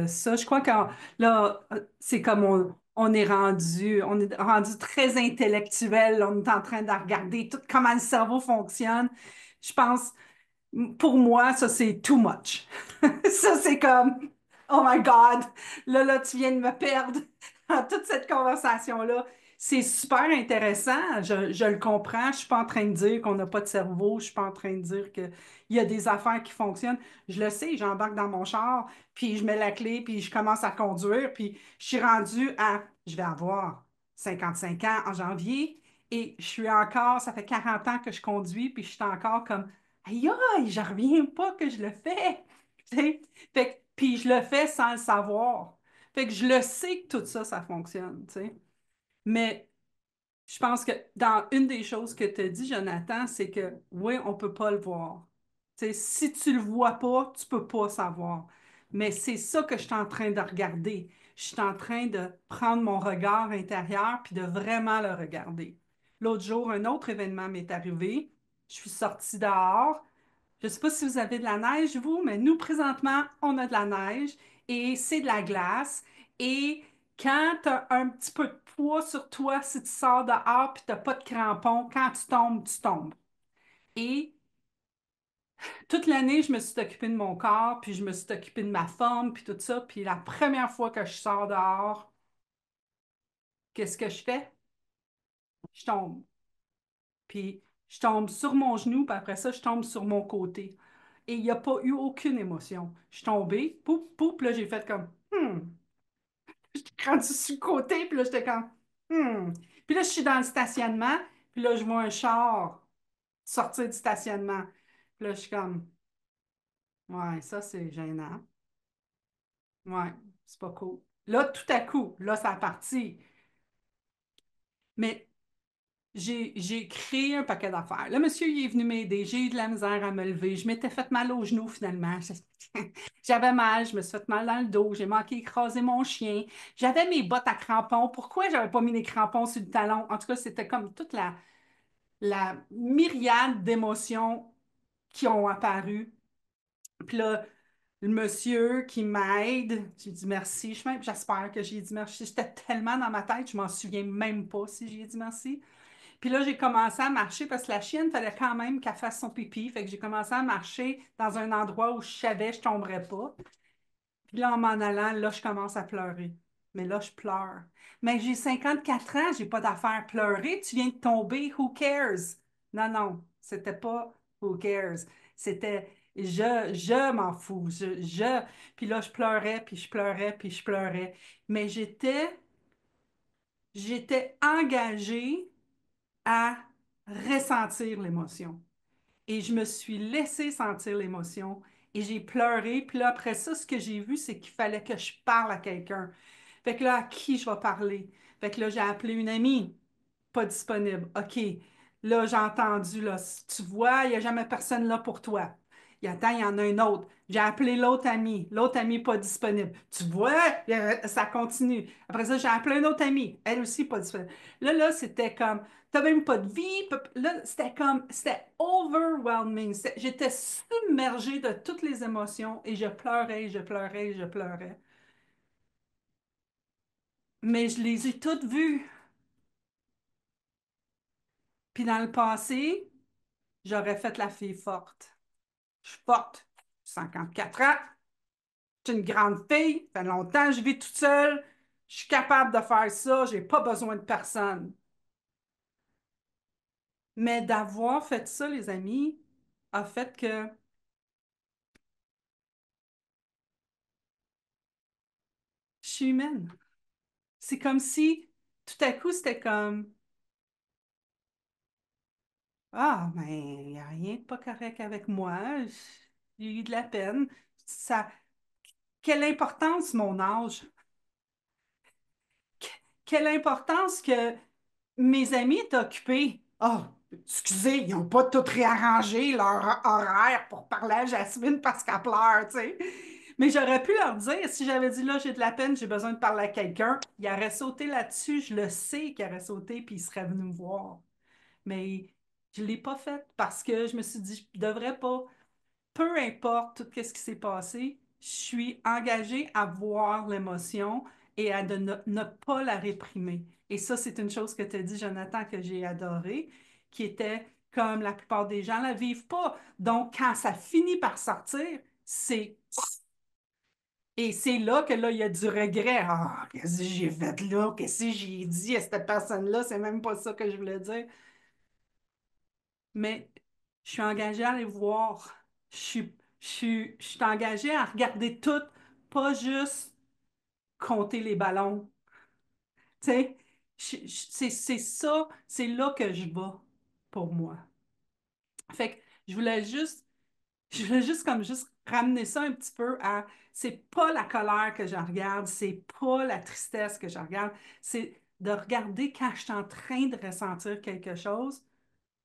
ça. Je crois que là, c'est comme on est rendu très intellectuel. On est en train de regarder tout comment le cerveau fonctionne. Je pense, pour moi, ça, c'est too much. Ça, c'est comme, oh my God, là, tu viens de me perdre dans toute cette conversation-là. C'est super intéressant, je le comprends. Je ne suis pas en train de dire qu'on n'a pas de cerveau, je ne suis pas en train de dire qu'il y a des affaires qui fonctionnent. Je le sais, j'embarque dans mon char, puis je mets la clé, puis je commence à conduire, puis je suis rendue je vais avoir 55 ans en janvier, et je suis encore, ça fait 40 ans que je conduis, puis je suis encore comme, aïe, aïe, je reviens pas que je le fais. Tu sais? Puis je le fais sans le savoir. Fait que je le sais que tout ça, ça fonctionne. Tu sais. Mais je pense que dans une des choses que tu as dit, Jonathan, c'est que oui, on ne peut pas le voir. Tu sais, si tu le vois pas, tu peux pas savoir. Mais c'est ça que je suis en train de regarder. Je suis en train de prendre mon regard intérieur puis de vraiment le regarder. L'autre jour, un autre événement m'est arrivé. Je suis sortie dehors. Je ne sais pas si vous avez de la neige, vous, mais nous, présentement, on a de la neige et c'est de la glace. Et quand tu as un petit peu de poids sur toi, si tu sors dehors et tu n'as pas de crampons, quand tu tombes, tu tombes. Et toute l'année, je me suis occupée de mon corps, puis je me suis occupée de ma forme, puis tout ça. Puis la première fois que je sors dehors, qu'est-ce que je fais? Je tombe. Puis je tombe sur mon genou, puis après ça, je tombe sur mon côté. Et il n'y a pas eu aucune émotion. Je suis tombée, poup, poup, puis là, j'ai fait comme, J'étais rendue sur le côté, puis là, j'étais comme, hmm. Puis là, je suis dans le stationnement, puis là, je vois un char sortir du stationnement. Puis là, je suis comme, ouais, ça, c'est gênant. Ouais, c'est pas cool. Là, tout à coup, là, ça a parti. Mais j'ai créé un paquet d'affaires. Le monsieur, il est venu m'aider. J'ai eu de la misère à me lever. Je m'étais fait mal au genou, finalement. J'avais mal, je me suis fait mal dans le dos. J'ai manqué écraser mon chien. J'avais mes bottes à crampons. Pourquoi j'avais pas mis les crampons sur le talon? En tout cas, c'était comme toute la myriade d'émotions qui ont apparu. Puis là, le monsieur qui m'aide, j'ai dit merci. J'espère que j'ai dit merci. J'étais tellement dans ma tête, je m'en souviens même pas si j'ai dit merci. Puis là, j'ai commencé à marcher parce que la chienne, il fallait quand même qu'elle fasse son pipi. Fait que j'ai commencé à marcher dans un endroit où je savais que je ne tomberais pas. Puis là, en m'en allant, là, je commence à pleurer. Mais là, je pleure. Mais j'ai 54 ans, j'ai pas d'affaire à pleurer. Tu viens de tomber, who cares? Non, non, c'était pas who cares. C'était je m'en fous. Puis là, je pleurais, puis je pleurais, puis je pleurais. Mais j'étais engagée à ressentir l'émotion. Et je me suis laissée sentir l'émotion et j'ai pleuré. Puis là, après ça, ce que j'ai vu, c'est qu'il fallait que je parle à quelqu'un. Fait que là, à qui je vais parler? Fait que là, j'ai appelé une amie, pas disponible. OK. Là, j'ai entendu, là, si tu vois, il n'y a jamais personne là pour toi. Attends, il y en a un autre. J'ai appelé l'autre ami pas disponible. Tu vois, ça continue. Après ça, j'ai appelé un autre ami, elle aussi pas disponible. Là, c'était comme, t'as même pas de vie. Là, c'était overwhelming. J'étais submergée de toutes les émotions et je pleurais, je pleurais, je pleurais. Mais je les ai toutes vues. Puis dans le passé, j'aurais fait la fille forte. Je suis forte, 54 ans, je suis une grande fille, ça fait longtemps que je vis toute seule, je suis capable de faire ça, j'ai pas besoin de personne. Mais d'avoir fait ça, les amis, a fait que je suis humaine. C'est comme si tout à coup, c'était comme ah, mais il n'y a rien de pas correct avec moi, j'ai eu de la peine. Ça, quelle importance mon âge? Quelle importance que mes amis étaient occupés. Oh, excusez, ils n'ont pas tout réarrangé leur horaire pour parler à Jasmine parce qu'elle pleure, tu sais. Mais j'aurais pu leur dire, si j'avais dit là, j'ai de la peine, j'ai besoin de parler à quelqu'un, ils auraient sauté là-dessus, je le sais qu'ils auraient sauté, puis ils seraient venus me voir. Mais je ne l'ai pas fait parce que je me suis dit, je ne devrais pas. Peu importe tout ce qui s'est passé, je suis engagée à voir l'émotion et à ne pas la réprimer. Et ça, c'est une chose que tu as dit, Jonathan, que j'ai adoré, qui était comme la plupart des gens la vivent pas. Donc, quand ça finit par sortir, c'est... Et c'est là que là, il y a du regret. Ah, qu'est-ce que j'ai fait là? Qu'est-ce que j'ai dit à cette personne-là? C'est même pas ça que je voulais dire. Mais je suis engagée à les voir. Je suis engagée à regarder tout, pas juste compter les ballons. Tu sais, c'est ça, c'est là que je vais pour moi. Fait que je voulais juste comme juste ramener ça un petit peu à, c'est pas la colère que je regarde, c'est pas la tristesse que je regarde, c'est de regarder quand je suis en train de ressentir quelque chose,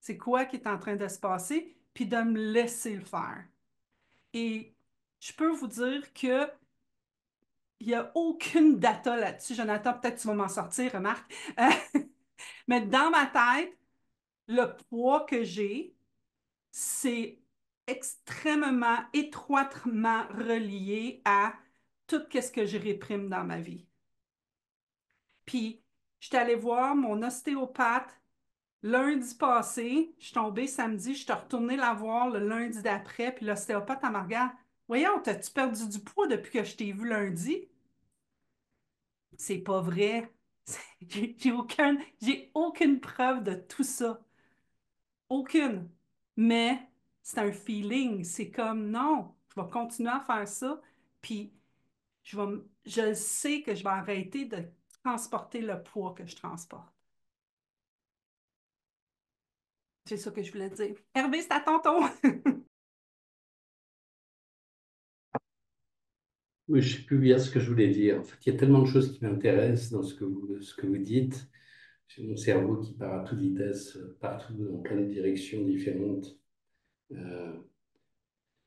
c'est quoi qui est en train de se passer, puis de me laisser le faire. Et je peux vous dire que il n'y a aucune data là-dessus. Jonathan, peut-être tu vas m'en sortir, remarque. Mais dans ma tête, le poids que j'ai, c'est extrêmement étroitement relié à tout ce que je réprime dans ma vie. Puis, je suis allée voir mon ostéopathe lundi passé, je suis tombée samedi, je suis retournée la voir le lundi d'après, puis l'ostéopathe, elle me regarde. Voyons, t'as-tu perdu du poids depuis que je t'ai vu lundi? C'est pas vrai. J'ai aucune preuve de tout ça. Aucune. Mais c'est un feeling. C'est comme non, je vais continuer à faire ça, puis je sais que je vais arrêter de transporter le poids que je transporte. C'est ça que je voulais dire. Hervé, c'est à ton tour. Oui, je ne sais plus bien ce que je voulais dire. En fait, il y a tellement de choses qui m'intéressent dans ce que vous dites. J'ai mon cerveau qui part à toute vitesse, partout, dans plein de directions différentes. Euh,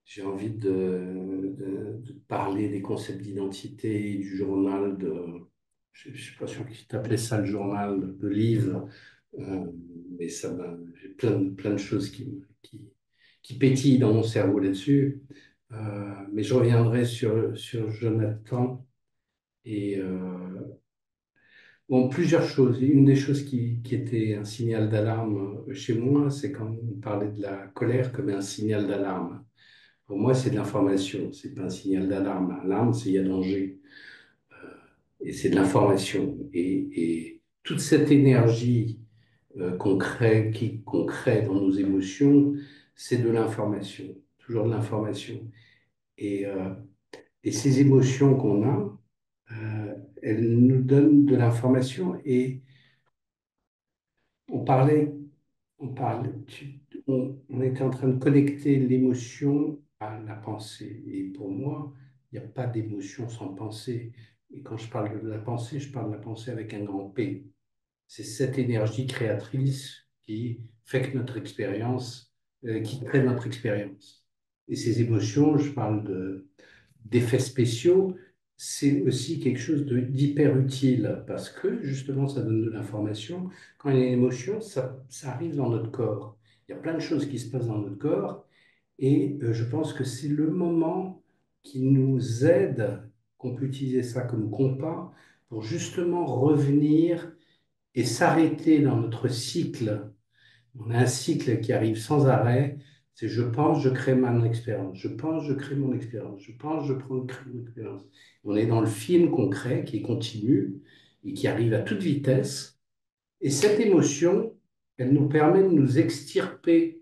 j'ai envie de parler des concepts d'identité, du journal, je ne suis pas sûr qu'il t'appelait ça le journal de livre, mais j'ai plein de choses qui pétillent dans mon cerveau là-dessus. Mais je reviendrai sur Jonathan et Bon, plusieurs choses. Une des choses qui était un signal d'alarme chez moi, c'est quand on parlait de la colère comme un signal d'alarme. Pour moi, c'est de l'information, c'est pas un signal d'alarme. Alarme, c'est il y a danger. Et c'est de l'information. Et toute cette énergie qu'on crée dans nos émotions, c'est de l'information, toujours de l'information. Et, euh, et ces émotions qu'on a, elles nous donnent de l'information. Et on parlait, on était en train de connecter l'émotion à la pensée. Et pour moi, il n'y a pas d'émotion sans pensée. Et quand je parle de la pensée, je parle de la pensée avec un grand P. C'est cette énergie créatrice qui fait que notre expérience, qui crée notre expérience. Et ces émotions, je parle d'effets spéciaux, c'est aussi quelque chose d'hyper utile parce que justement, ça donne de l'information. Quand il y a une émotion, ça arrive dans notre corps. Il y a plein de choses qui se passent dans notre corps et je pense que c'est le moment qui nous aide, qu'on peut utiliser ça comme compas pour justement revenir et s'arrêter dans notre cycle. On a un cycle qui arrive sans arrêt. C'est je pense, je crée mon expérience. Je pense, je crée mon expérience. Je pense, crée mon expérience. On est dans le film qu'on crée, qui est continu et qui arrive à toute vitesse. Et cette émotion, elle nous permet de nous extirper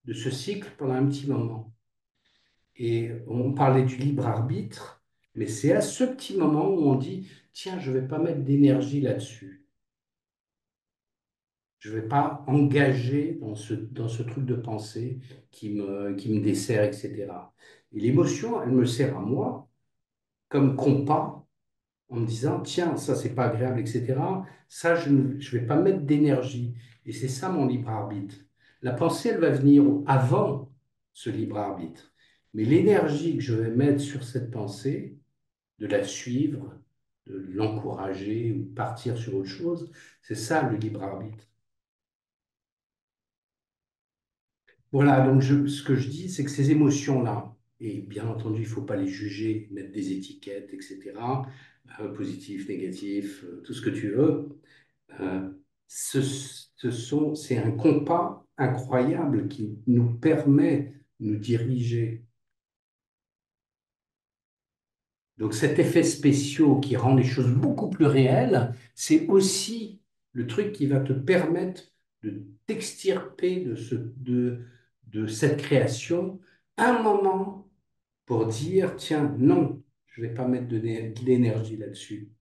de ce cycle pendant un petit moment. Et on parlait du libre arbitre, mais c'est à ce petit moment où on dit, tiens, je ne vais pas mettre d'énergie là-dessus. Je ne vais pas engager dans ce truc de pensée qui me dessert, etc. Et l'émotion, elle me sert à moi comme compas en me disant, tiens, ça, c'est pas agréable, etc. Ça, je vais pas mettre d'énergie. Et c'est ça mon libre arbitre. La pensée, elle va venir avant ce libre arbitre. Mais l'énergie que je vais mettre sur cette pensée, de la suivre, de l'encourager ou partir sur autre chose, c'est ça le libre arbitre. Voilà, donc ce que je dis, c'est que ces émotions-là, et bien entendu, il ne faut pas les juger, mettre des étiquettes, etc., positif, négatif, tout ce que tu veux, euh, c'est un compas incroyable qui nous permet de nous diriger. Donc cet effet spéciaux qui rend les choses beaucoup plus réelles, c'est aussi le truc qui va te permettre de t'extirper de cette création un moment pour dire, tiens, non, je ne vais pas mettre de l'énergie là-dessus.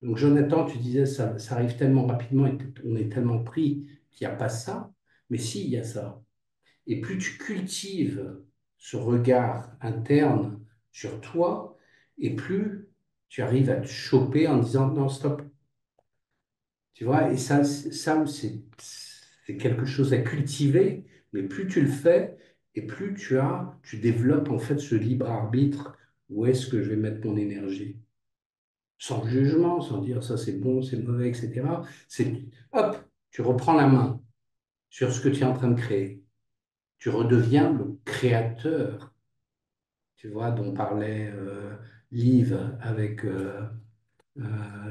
Donc Jonathan, tu disais, ça arrive tellement rapidement et on est tellement pris qu'il n'y a pas ça, mais si, il y a ça. Et plus tu cultives ce regard interne sur toi, et plus tu arrives à te choper en disant non, stop. Tu vois, et c'est quelque chose à cultiver, mais plus tu le fais, et plus tu développes en fait ce libre arbitre, où est-ce que je vais mettre mon énergie? Sans jugement, sans dire ça c'est bon, c'est mauvais, etc. C'est hop, tu reprends la main sur ce que tu es en train de créer. Tu redeviens le créateur, tu vois, dont parlait Liv avec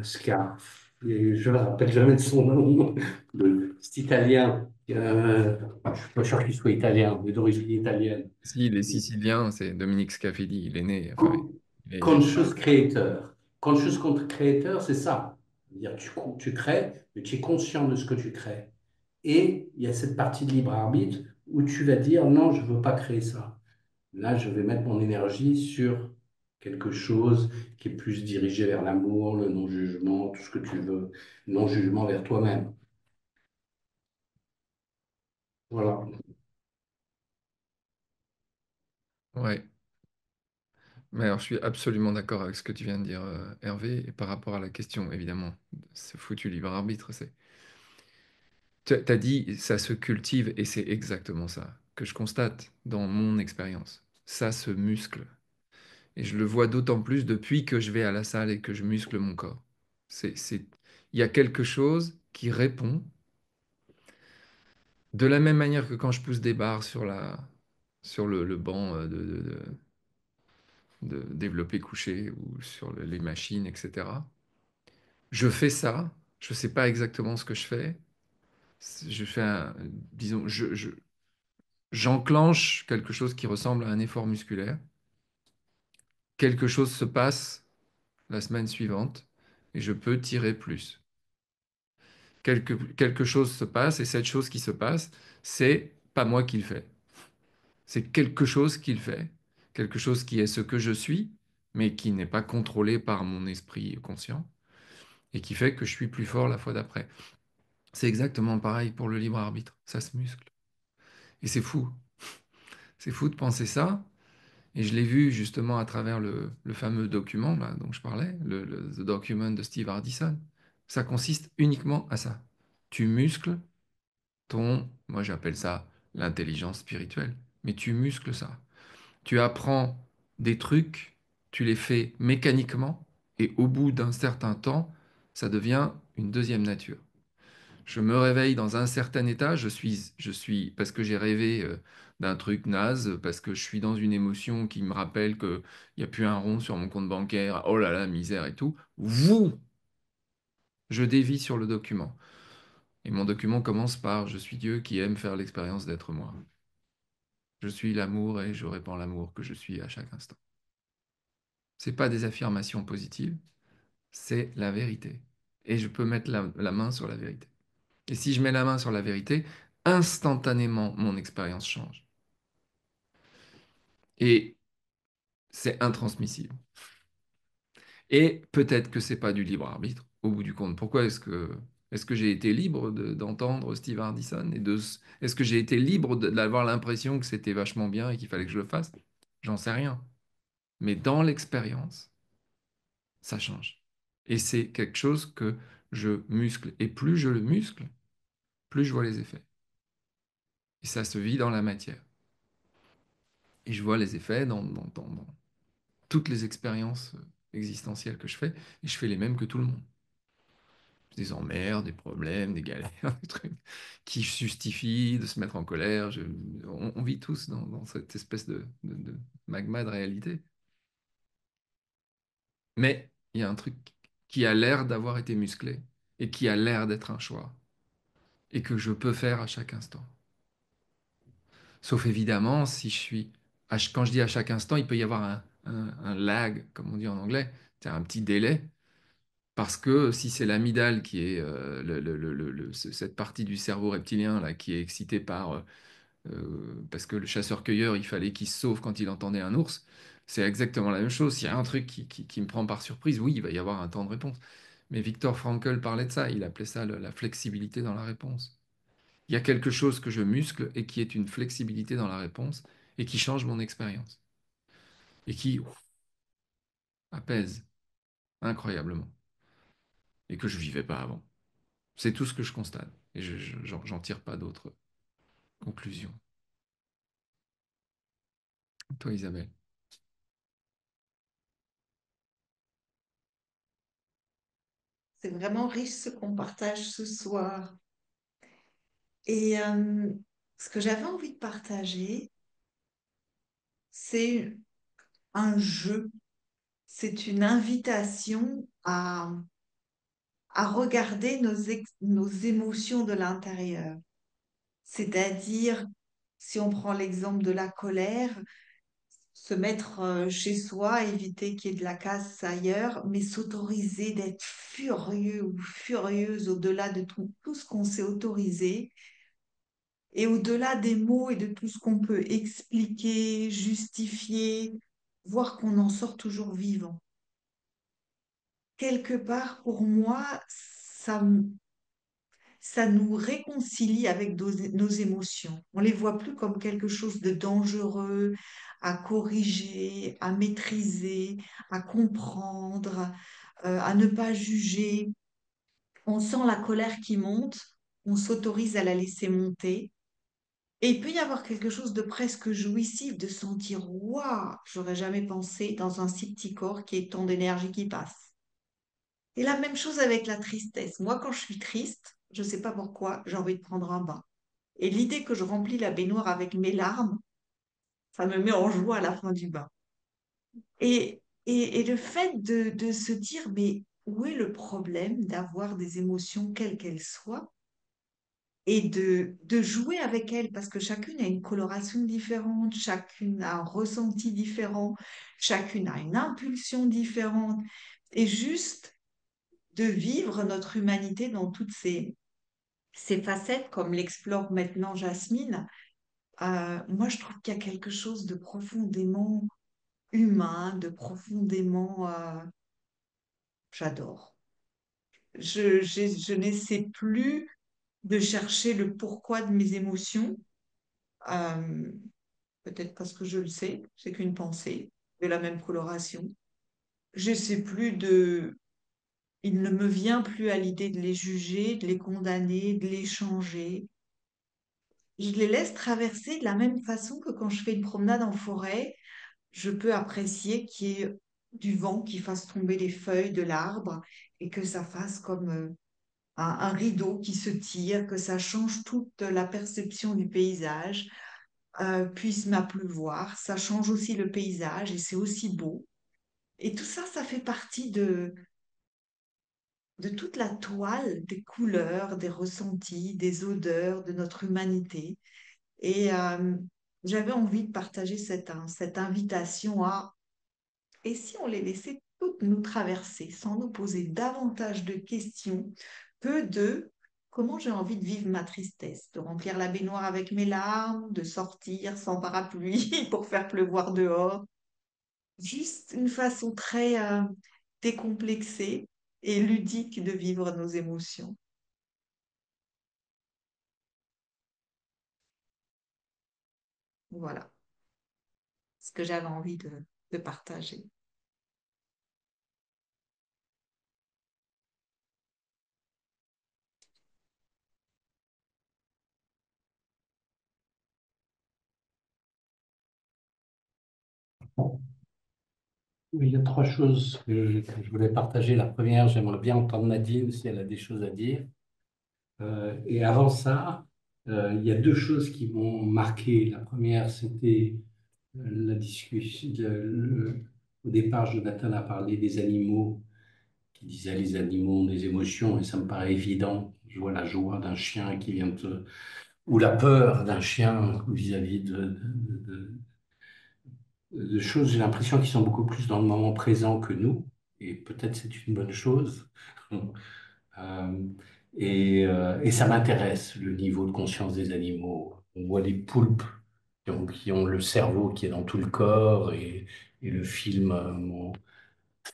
Scarf. Et je ne me rappelle jamais de son nom. C'est italien. Je ne suis pas sûr qu'il soit italien, mais d'origine italienne. Si, il est sicilien, c'est Dominique Scafidi, il est né, enfin, il est Conscious Creator. Conscious Creator, c'est ça. C'est-à-dire, tu crées, mais tu es conscient de ce que tu crées. Et il y a cette partie de libre arbitre où tu vas dire non, je ne veux pas créer ça. Là, je vais mettre mon énergie sur quelque chose qui est plus dirigé vers l'amour, le non-jugement, tout ce que tu veux, non-jugement vers toi-même. Voilà. ouais. Mais alors, je suis absolument d'accord avec ce que tu viens de dire, Hervé, et par rapport à la question, évidemment, ce foutu libre arbitre, c'est... Tu as dit, ça se cultive, et c'est exactement ça que je constate dans mon expérience. Ça se muscle. Et je le vois d'autant plus depuis que je vais à la salle et que je muscle mon corps. C'est... Il y a quelque chose qui répond de la même manière que quand je pousse des barres sur le banc de développé couché ou sur les machines, etc. Je fais ça, je ne sais pas exactement ce que je fais. Je fais disons, j'enclenche quelque chose qui ressemble à un effort musculaire. Quelque chose se passe la semaine suivante et je peux tirer plus. Quelque chose se passe et cette chose qui se passe, c'est pas moi qui le fais. C'est quelque chose qui le fait. Quelque chose qui est ce que je suis, mais qui n'est pas contrôlé par mon esprit conscient et qui fait que je suis plus fort la fois d'après. C'est exactement pareil pour le libre arbitre. Ça se muscle. Et c'est fou. C'est fou de penser ça. Et je l'ai vu justement à travers le fameux document là, dont je parlais, le The Document de Steve Hardison. Ça consiste uniquement à ça. Tu muscles moi j'appelle ça l'intelligence spirituelle, mais tu muscles ça. Tu apprends des trucs, tu les fais mécaniquement, et au bout d'un certain temps, ça devient une deuxième nature. Je me réveille dans un certain état, je suis parce que j'ai rêvé d'un truc naze, parce que je suis dans une émotion qui me rappelle qu'il n'y a plus un rond sur mon compte bancaire, oh là là, misère et tout. Je dévie sur le document. Et mon document commence par Je suis Dieu qui aime faire l'expérience d'être moi. Je suis l'amour et je répands l'amour que je suis à chaque instant. Ce n'est pas des affirmations positives, c'est la vérité. Et je peux mettre la main sur la vérité. Et si je mets la main sur la vérité, instantanément, mon expérience change. Et c'est intransmissible. Et peut-être que c'est pas du libre arbitre, au bout du compte. Pourquoi est-ce que j'ai été libre d'entendre Steve Hardison est-ce que j'ai été libre d'avoir l'impression que c'était vachement bien et qu'il fallait que je le fasse? J'en sais rien. Mais dans l'expérience, ça change. Et c'est quelque chose que je muscle. Et plus je le muscle, plus je vois les effets. Et ça se vit dans la matière. Et je vois les effets dans toutes les expériences existentielles que je fais. Et je fais les mêmes que tout le monde. Des emmerdes, des problèmes, des galères, des trucs qui justifient de se mettre en colère. On vit tous dans cette espèce de magma de réalité. Mais il y a un truc qui a l'air d'avoir été musclé et qui a l'air d'être un choix et que je peux faire à chaque instant. Sauf évidemment si je suis... Quand je dis à chaque instant, il peut y avoir un lag, comme on dit en anglais, c'est un petit délai. Parce que si c'est l'amygdale qui est cette partie du cerveau reptilien là, qui est excitée parce que le chasseur-cueilleur, il fallait qu'il se sauve quand il entendait un ours, c'est exactement la même chose. S'il y a un truc qui me prend par surprise, oui, il va y avoir un temps de réponse. Mais Viktor Frankl parlait de ça, il appelait ça la flexibilité dans la réponse. Il y a quelque chose que je muscle et qui est une flexibilité dans la réponse et qui change mon expérience et qui apaise incroyablement et que je ne vivais pas avant. C'est tout ce que je constate et j'en tire pas d'autres conclusions. Toi, Isabelle. C'est vraiment riche ce qu'on partage ce soir. Et ce que j'avais envie de partager, c'est un jeu, c'est une invitation à regarder nos émotions de l'intérieur. C'est-à-dire, si on prend l'exemple de la colère, se mettre chez soi, éviter qu'il y ait de la casse ailleurs, mais s'autoriser d'être furieux ou furieuse au-delà de tout ce qu'on s'est autorisé et au-delà des mots et de tout ce qu'on peut expliquer, justifier, voir qu'on en sort toujours vivant. Quelque part, pour moi, ça nous réconcilie avec nos émotions. On les voit plus comme quelque chose de dangereux, à corriger, à maîtriser, à comprendre, à ne pas juger. On sent la colère qui monte, on s'autorise à la laisser monter. Et il peut y avoir quelque chose de presque jouissif de sentir, waouh, j'aurais jamais pensé dans un si petit corps qu'il y ait tant d'énergie qui passe. Et la même chose avec la tristesse. Moi, quand je suis triste, je ne sais pas pourquoi, j'ai envie de prendre un bain. Et l'idée que je remplis la baignoire avec mes larmes, ça me met en joie à la fin du bain. Et le fait de se dire, mais où est le problème d'avoir des émotions quelles qu'elles soient et de jouer avec elles parce que chacune a une coloration différente, chacune a un ressenti différent, chacune a une impulsion différente et juste de vivre notre humanité dans toutes ces facettes comme l'explore maintenant Jasmine. Moi, je trouve qu'il y a quelque chose de profondément humain, de profondément... j'adore. Je n'essaie plus de chercher le pourquoi de mes émotions, euh, peut-être parce que je le sais, c'est qu'une pensée de la même coloration. Je sais plus de... Il ne me vient plus à l'idée de les juger, de les condamner, de les changer. Je les laisse traverser de la même façon que quand je fais une promenade en forêt, je peux apprécier qu'il y ait du vent qui fasse tomber les feuilles de l'arbre et que ça fasse comme un rideau qui se tire, que ça change toute la perception du paysage, puisse m'apleuvoir, ça change aussi le paysage et c'est aussi beau. Et tout ça, ça fait partie de toute la toile des couleurs, des ressentis, des odeurs de notre humanité. Et j'avais envie de partager cette invitation à et si on les laissait toutes nous traverser sans nous poser davantage de questions que de comment j'ai envie de vivre ma tristesse, de remplir la baignoire avec mes larmes, de sortir sans parapluie pour faire pleuvoir dehors. Juste une façon très décomplexée et ludique de vivre nos émotions. Voilà ce que j'avais envie de partager. Oui, il y a trois choses que je voulais partager. La première, j'aimerais bien entendre Nadine si elle a des choses à dire. Et avant ça, il y a deux choses qui m'ont marqué. La première, c'était la discussion. Au départ, Jonathan a parlé des animaux, qui disait les animaux ont des émotions, et ça me paraît évident. Je vois la joie d'un chien qui vient te... ou la peur d'un chien vis-à-vis de choses, j'ai l'impression qu'ils sont beaucoup plus dans le moment présent que nous, et peut-être c'est une bonne chose. Euh, et ça m'intéresse, le niveau de conscience des animaux. On voit les poulpes qui ont le cerveau qui est dans tout le corps, et le film,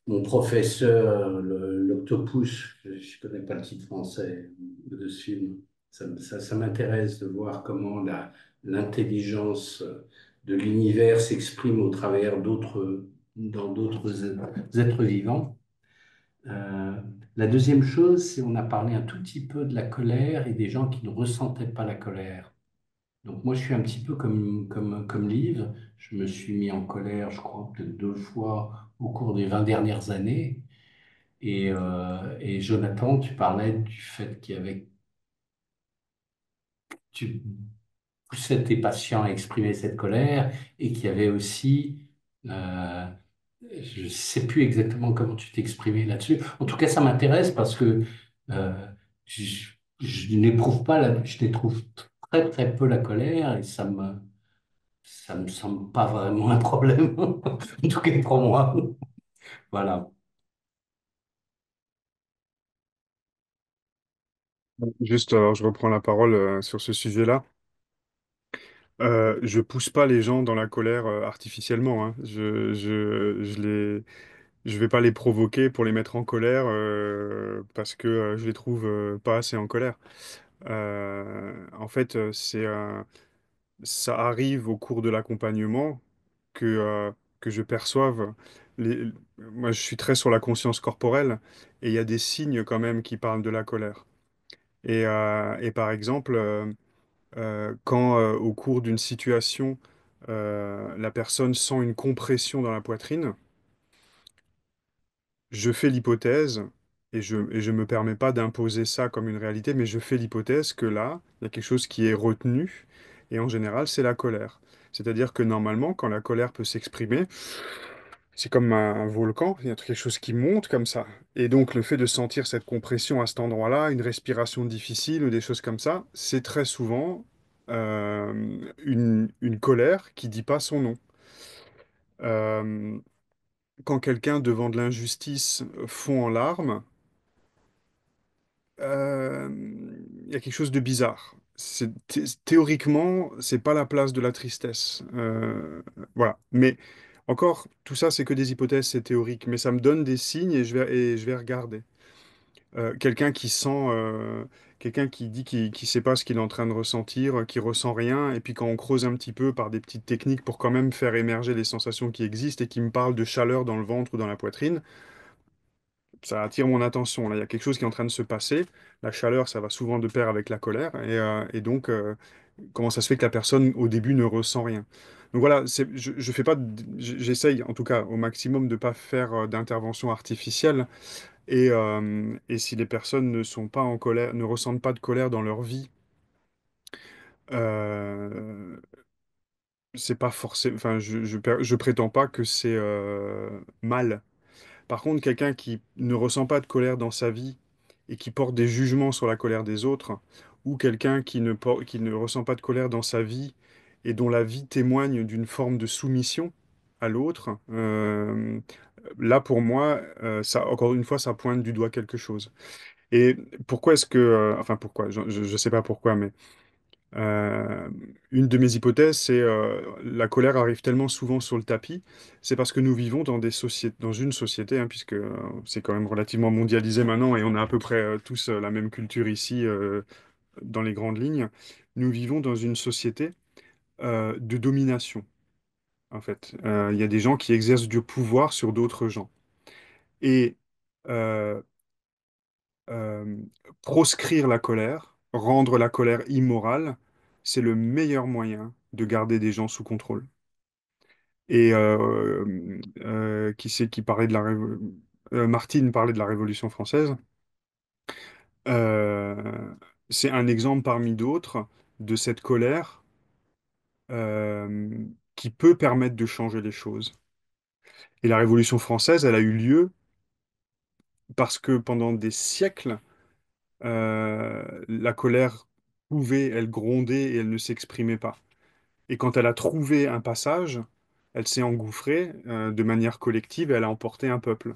mon professeur, l'Octopus, je ne connais pas le titre français de ce film, ça m'intéresse de voir comment l'intelligence de l'univers s'exprime au travers dans d'autres êtres vivants. Euh, la deuxième chose, c'est on a parlé un tout petit peu de la colère et des gens qui ne ressentaient pas la colère. Donc moi, je suis un petit peu comme Liv. Je me suis mis en colère, je crois, peut-être deux fois au cours des 20 dernières années. Et Jonathan, tu parlais du fait qu'il y avait, tu poussais tes patients à exprimer cette colère et qu'il y avait aussi, euh, je ne sais plus exactement comment tu t'exprimais là-dessus. En tout cas, ça m'intéresse parce que euh, je, je n'éprouve pas, je n'éprouve très très peu la colère et ça me semble pas vraiment un problème, en tout cas pour moi. Voilà. Juste, alors je reprends la parole sur ce sujet-là. Je pousse pas les gens dans la colère artificiellement, hein. Je vais pas les provoquer pour les mettre en colère parce que je les trouve pas assez en colère. En fait, ça arrive au cours de l'accompagnement que je perçoive. Moi, je suis très sur la conscience corporelle et il y a des signes quand même qui parlent de la colère. Et par exemple, quand au cours d'une situation, la personne sent une compression dans la poitrine, je fais l'hypothèse, et je me permets pas d'imposer ça comme une réalité, mais je fais l'hypothèse que là, il y a quelque chose qui est retenu, et en général, c'est la colère. C'est-à-dire que normalement, quand la colère peut s'exprimer, c'est comme un volcan, il y a quelque chose qui monte comme ça. Et donc le fait de sentir cette compression à cet endroit-là, une respiration difficile ou des choses comme ça, c'est très souvent une colère qui dit pas son nom. Euh, Quand quelqu'un devant de l'injustice fond en larmes, euh, il y a quelque chose de bizarre. Théoriquement, c'est pas la place de la tristesse. Voilà. Mais encore, tout ça, c'est que des hypothèses, c'est théorique. Mais ça me donne des signes et je vais regarder. Quelqu'un qui sent, quelqu'un qui dit qu'il sait pas ce qu'il est en train de ressentir, qui ressent rien, et puis quand on creuse un petit peu par des petites techniques pour quand même faire émerger les sensations qui existent et qui me parle de chaleur dans le ventre ou dans la poitrine, ça attire mon attention. Là, il y a quelque chose qui est en train de se passer. La chaleur, ça va souvent de pair avec la colère. Et donc, comment ça se fait que la personne, au début, ne ressent rien? Donc voilà, je fais pas, j'essaye, en tout cas, au maximum, de pas faire d'intervention artificielle. Et si les personnes ne sont pas en colère, ne ressentent pas de colère dans leur vie, euh, c'est pas forcément, enfin, je prétends pas que c'est mal. Par contre, quelqu'un qui ne ressent pas de colère dans sa vie et qui porte des jugements sur la colère des autres, ou quelqu'un qui ne ressent pas de colère dans sa vie et dont la vie témoigne d'une forme de soumission à l'autre, là pour moi, ça, encore une fois, ça pointe du doigt quelque chose. Et pourquoi est-ce que, enfin pourquoi, je sais pas pourquoi, mais euh, une de mes hypothèses, c'est la colère arrive tellement souvent sur le tapis, c'est parce que nous vivons dans des sociétés, dans une société, hein, puisque c'est quand même relativement mondialisé maintenant et on a à peu près tous la même culture ici dans les grandes lignes. Nous vivons dans une société de domination, en fait. Il y a des gens qui exercent du pouvoir sur d'autres gens. Et euh, euh, proscrire la colère, rendre la colère immorale, c'est le meilleur moyen de garder des gens sous contrôle. Et qui c'est qui parlait de Martine parlait de la Révolution française. Euh, c'est un exemple parmi d'autres de cette colère qui peut permettre de changer les choses. Et la Révolution française, elle a eu lieu parce que pendant des siècles, la colère pouvait, elle grondait et elle ne s'exprimait pas. Et quand elle a trouvé un passage, elle s'est engouffrée de manière collective et elle a emporté un peuple.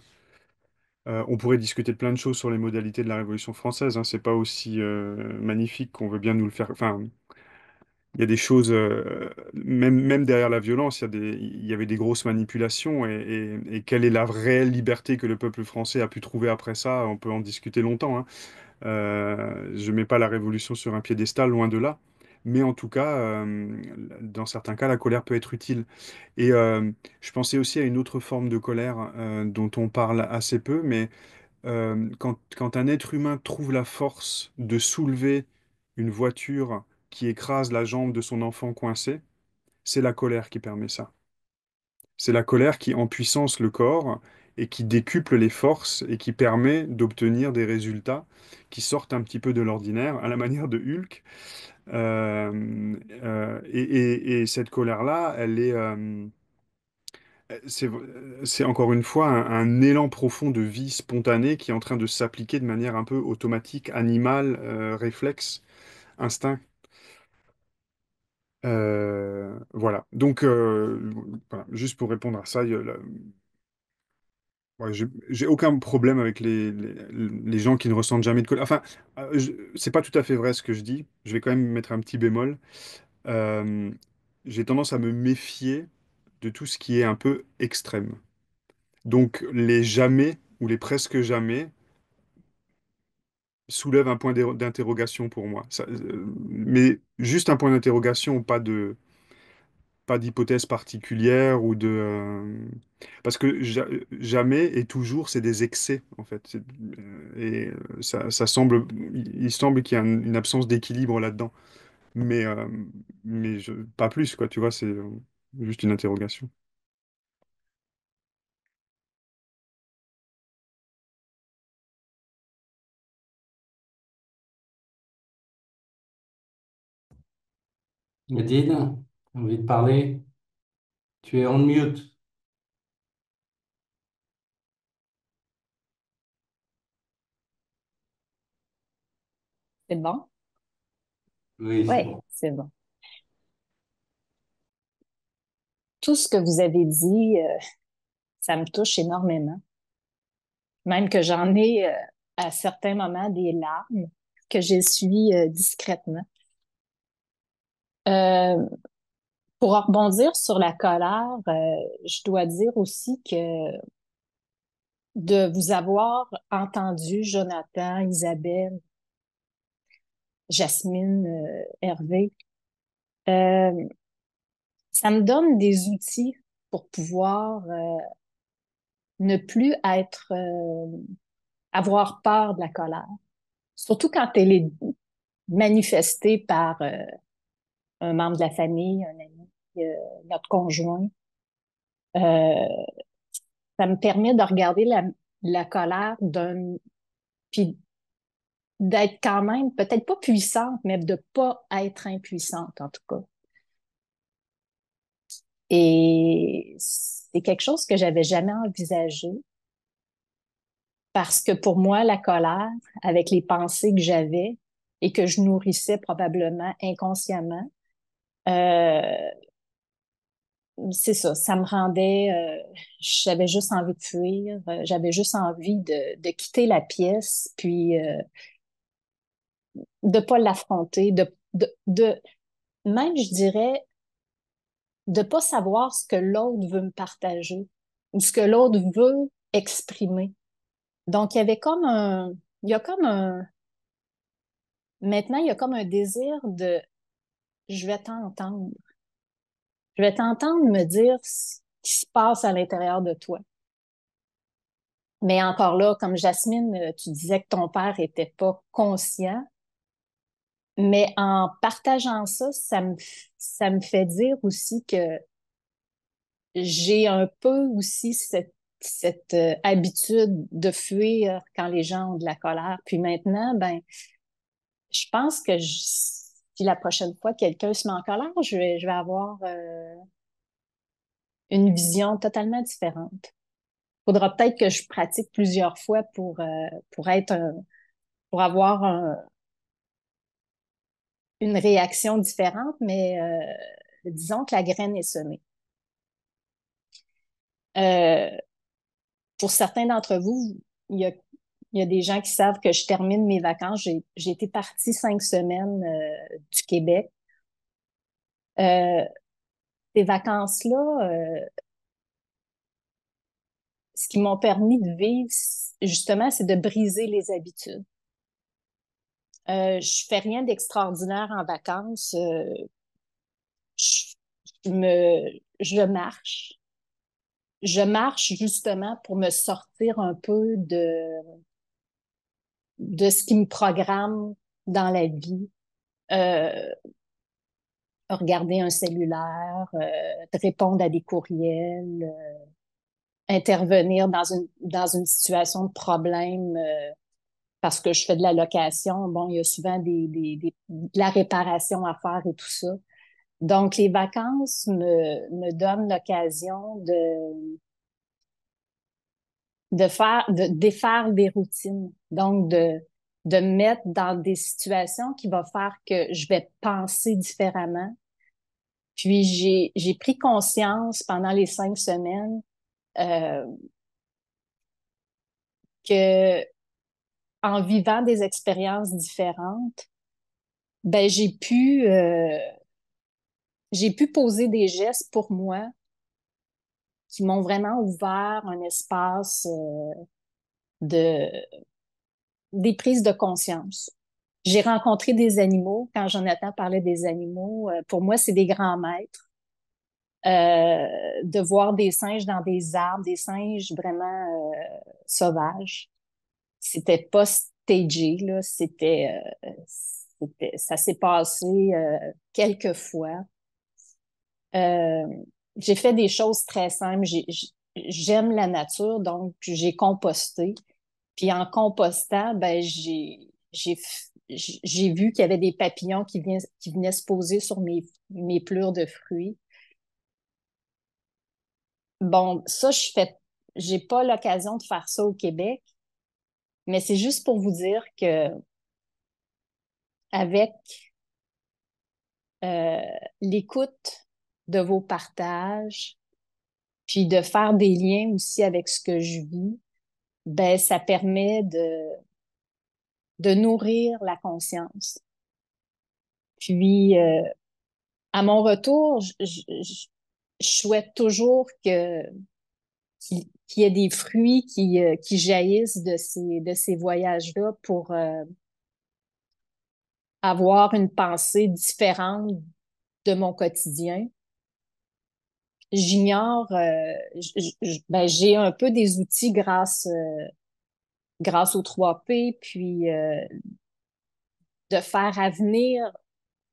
On pourrait discuter de plein de choses sur les modalités de la Révolution française, hein. C'est pas aussi magnifique qu'on veut bien nous le faire. Enfin, il y a des choses, même derrière la violence, il y avait des grosses manipulations. Et quelle est la réelle liberté que le peuple français a pu trouver après ça? On peut en discuter longtemps, hein. Je mets pas la révolution sur un piédestal, loin de là. Mais en tout cas, dans certains cas, la colère peut être utile. Et je pensais aussi à une autre forme de colère dont on parle assez peu, mais quand un être humain trouve la force de soulever une voiture qui écrase la jambe de son enfant coincé, c'est la colère qui permet ça. C'est la colère qui empuissance le corps et qui décuple les forces et qui permet d'obtenir des résultats qui sortent un petit peu de l'ordinaire, à la manière de Hulk. Et cette colère-là, c'est, c'est encore une fois un élan profond de vie spontanée qui est en train de s'appliquer de manière un peu automatique, animale, réflexe, instinct. Voilà. Donc, voilà. Juste pour répondre à ça, ouais, j'ai aucun problème avec les gens qui ne ressentent jamais de colère. Enfin, c'est pas tout à fait vrai ce que je dis. Je vais quand même mettre un petit bémol. Euh, j'ai tendance à me méfier de tout ce qui est un peu extrême. Donc, les jamais ou les presque jamais soulèvent un point d'interrogation pour moi. Mais juste un point d'interrogation, pas d'hypothèse particulière ou de parce que jamais et toujours c'est des excès en fait. Ça semble il semble qu'il y a une absence d'équilibre là-dedans, mais pas plus quoi, tu vois, c'est juste une interrogation. Nadine, envie de parler? Tu es en mute. C'est bon? Oui, c'est Oui, bon. c'est bon. Tout ce que vous avez dit, ça me touche énormément. Même que j'en ai à certains moments des larmes que j'essuie discrètement. Euh, pour rebondir sur la colère, je dois dire aussi que de vous avoir entendu, Jonathan, Isabelle, Jasmine, Hervé, euh, ça me donne des outils pour pouvoir ne plus avoir peur de la colère. Surtout quand elle est manifestée par un membre de la famille, un ami, notre conjoint. Euh, Ça me permet de regarder la colère puis d'être quand même, peut-être pas puissante, mais de pas être impuissante, en tout cas. Et c'est quelque chose que j'avais jamais envisagé parce que pour moi, la colère, avec les pensées que j'avais et que je nourrissais probablement inconsciemment, euh, c'est ça, ça me rendait, j'avais juste envie de fuir, j'avais juste envie de quitter la pièce, puis de pas l'affronter, même, je dirais, de pas savoir ce que l'autre veut me partager ou ce que l'autre veut exprimer. Donc, il y a comme maintenant, il y a comme un désir je vais t'entendre. Je vais t'entendre me dire ce qui se passe à l'intérieur de toi. Mais encore là, comme Jasmine, tu disais que ton père était pas conscient, mais en partageant ça, ça me fait dire aussi que j'ai un peu aussi cette habitude de fuir quand les gens ont de la colère. Puis maintenant, ben, je pense que si la prochaine fois quelqu'un se met en colère, je vais avoir une vision totalement différente. Faudra peut-être que je pratique plusieurs fois pour pour avoir une réaction différente, mais disons que la graine est semée. Euh, pour certains d'entre vous, il y a, il y a des gens qui savent que je termine mes vacances. J'ai été partie 5 semaines du Québec. Euh, Ces vacances-là, ce qui m'ont permis de vivre, justement, c'est de briser les habitudes. Je fais rien d'extraordinaire en vacances. Je, je marche. Je marche justement pour me sortir un peu de ce qui me programme dans la vie. Euh, Regarder un cellulaire, de répondre à des courriels, intervenir dans une situation de problème parce que je fais de la location. Bon, il y a souvent de la réparation à faire et tout ça. Donc, les vacances me donnent l'occasion de défaire des routines. Donc, de me mettre dans des situations qui vont faire que je vais penser différemment. Puis, j'ai pris conscience pendant les 5 semaines euh, que en vivant des expériences différentes, ben, j'ai pu poser des gestes pour moi qui m'ont vraiment ouvert un espace de des prises de conscience. J'ai rencontré des animaux. Quand Jonathan parlait des animaux, pour moi, c'est des grands maîtres. De voir des singes dans des arbres, des singes vraiment sauvages. C'était pas stagé, là. Ça s'est passé quelques fois. Euh, j'ai fait des choses très simples. J'aime la nature, donc j'ai composté. Puis en compostant, ben j'ai vu qu'il y avait des papillons qui venaient se poser sur mes plures de fruits. Bon, ça, j'ai pas l'occasion de faire ça au Québec, mais c'est juste pour vous dire que avec euh, l'écoute de vos partages, puis de faire des liens aussi avec ce que je vis, ben, ça permet de nourrir la conscience. Puis, à mon retour, je souhaite toujours qu'il y ait des fruits qui jaillissent de ces voyages-là pour avoir une pensée différente de mon quotidien. J'ignore, ben, j'ai un peu des outils grâce aux 3P, puis de faire advenir,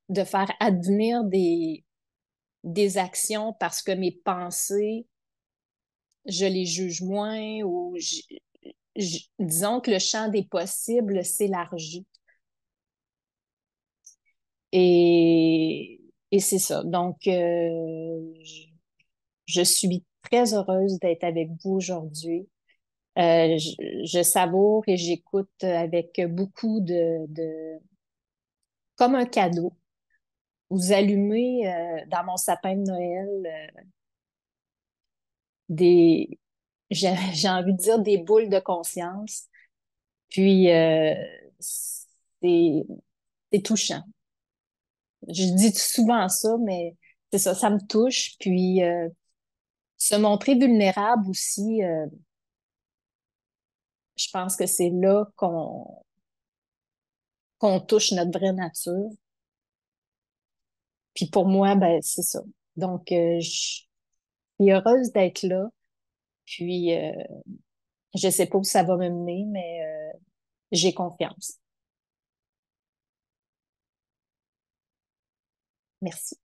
de faire advenir des actions parce que mes pensées, je les juge moins ou disons que le champ des possibles s'élargit. Et c'est ça. Donc, je suis très heureuse d'être avec vous aujourd'hui. Je savoure et j'écoute avec beaucoup comme un cadeau. Vous allumez dans mon sapin de Noël des, j'ai envie de dire des boules de conscience. Puis c'est touchant. Je dis souvent ça, mais c'est ça, ça me touche. Puis se montrer vulnérable aussi, je pense que c'est là qu'on touche notre vraie nature. Puis pour moi, ben c'est ça. Donc je suis heureuse d'être là. Puis je sais pas où ça va me mener, mais j'ai confiance. Merci.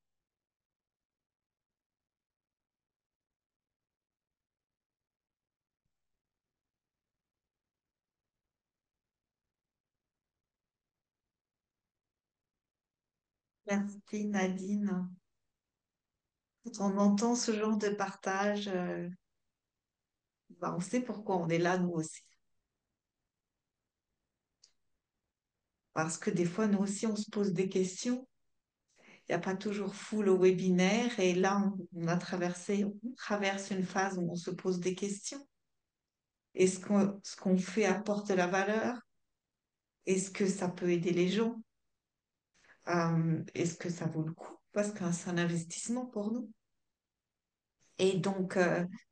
Merci Nadine. Quand on entend ce genre de partage, on sait pourquoi on est là, nous aussi. Parce que des fois, nous aussi, on se pose des questions. Il n'y a pas toujours full au webinaire. Et là, on traverse une phase où on se pose des questions. Est-ce que ce qu'on fait apporte de la valeur? Est-ce que ça peut aider les gens? Est-ce que ça vaut le coup? Parce que c'est un investissement pour nous. Et donc,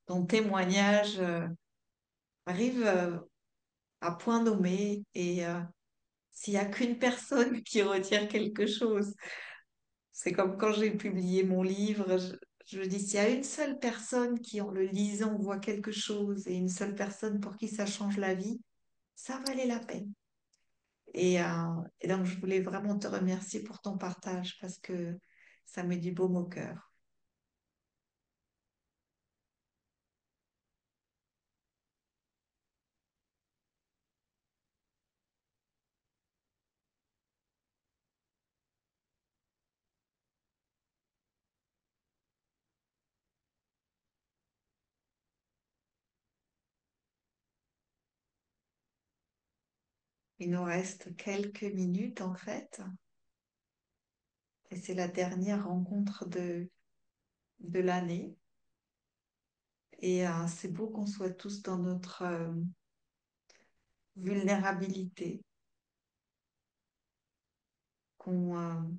ton témoignage arrive à point nommé. Et s'il n'y a qu'une personne qui retient quelque chose, c'est comme quand j'ai publié mon livre, je me dis, s'il y a une seule personne qui, en le lisant, voit quelque chose et une seule personne pour qui ça change la vie, ça valait la peine. Et donc, je voulais vraiment te remercier pour ton partage parce que ça met du baume au cœur. Il nous reste quelques minutes en fait, et c'est la dernière rencontre de l'année. Et c'est beau qu'on soit tous dans notre vulnérabilité, qu'on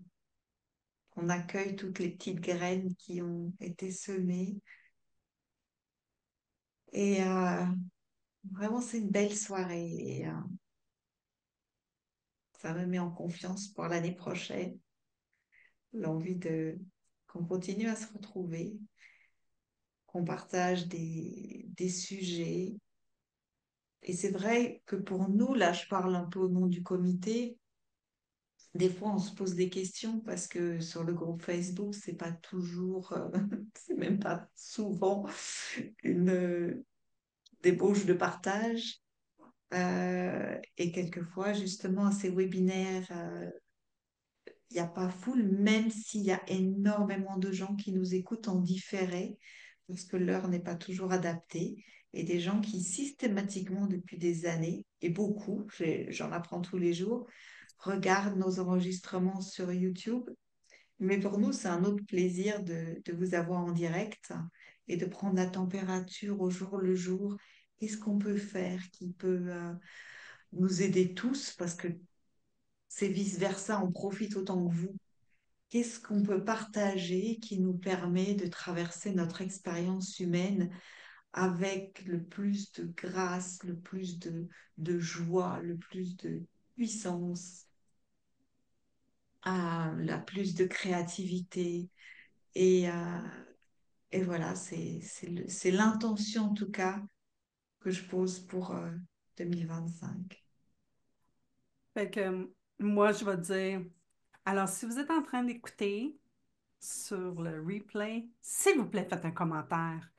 qu'on accueille toutes les petites graines qui ont été semées. Et vraiment, c'est une belle soirée. Et ça me met en confiance pour l'année prochaine. L'envie de qu'on continue à se retrouver, qu'on partage des sujets. Et c'est vrai que pour nous, là, je parle un peu au nom du comité, des fois, on se pose des questions parce que sur le groupe Facebook, c'est pas toujours, c'est même pas souvent une débauche de partage. Et quelquefois, justement, à ces webinaires, il n'y a pas foule, même s'il y a énormément de gens qui nous écoutent en différé, parce que l'heure n'est pas toujours adaptée, et des gens qui systématiquement, depuis des années, et beaucoup, j'en apprends tous les jours, regardent nos enregistrements sur YouTube. Mais pour nous, c'est un autre plaisir de vous avoir en direct et de prendre la température au jour le jour. Qu'est-ce qu'on peut faire qui peut nous aider tous? Parce que c'est vice-versa, on profite autant que vous. Qu'est-ce qu'on peut partager qui nous permet de traverser notre expérience humaine avec le plus de grâce, le plus de joie, le plus de puissance, la plus de créativité. Et, et voilà, c'est l'intention en tout cas que je pose pour 2025. Fait que moi, je vais dire, alors si vous êtes en train d'écouter sur le replay, s'il vous plaît, faites un commentaire.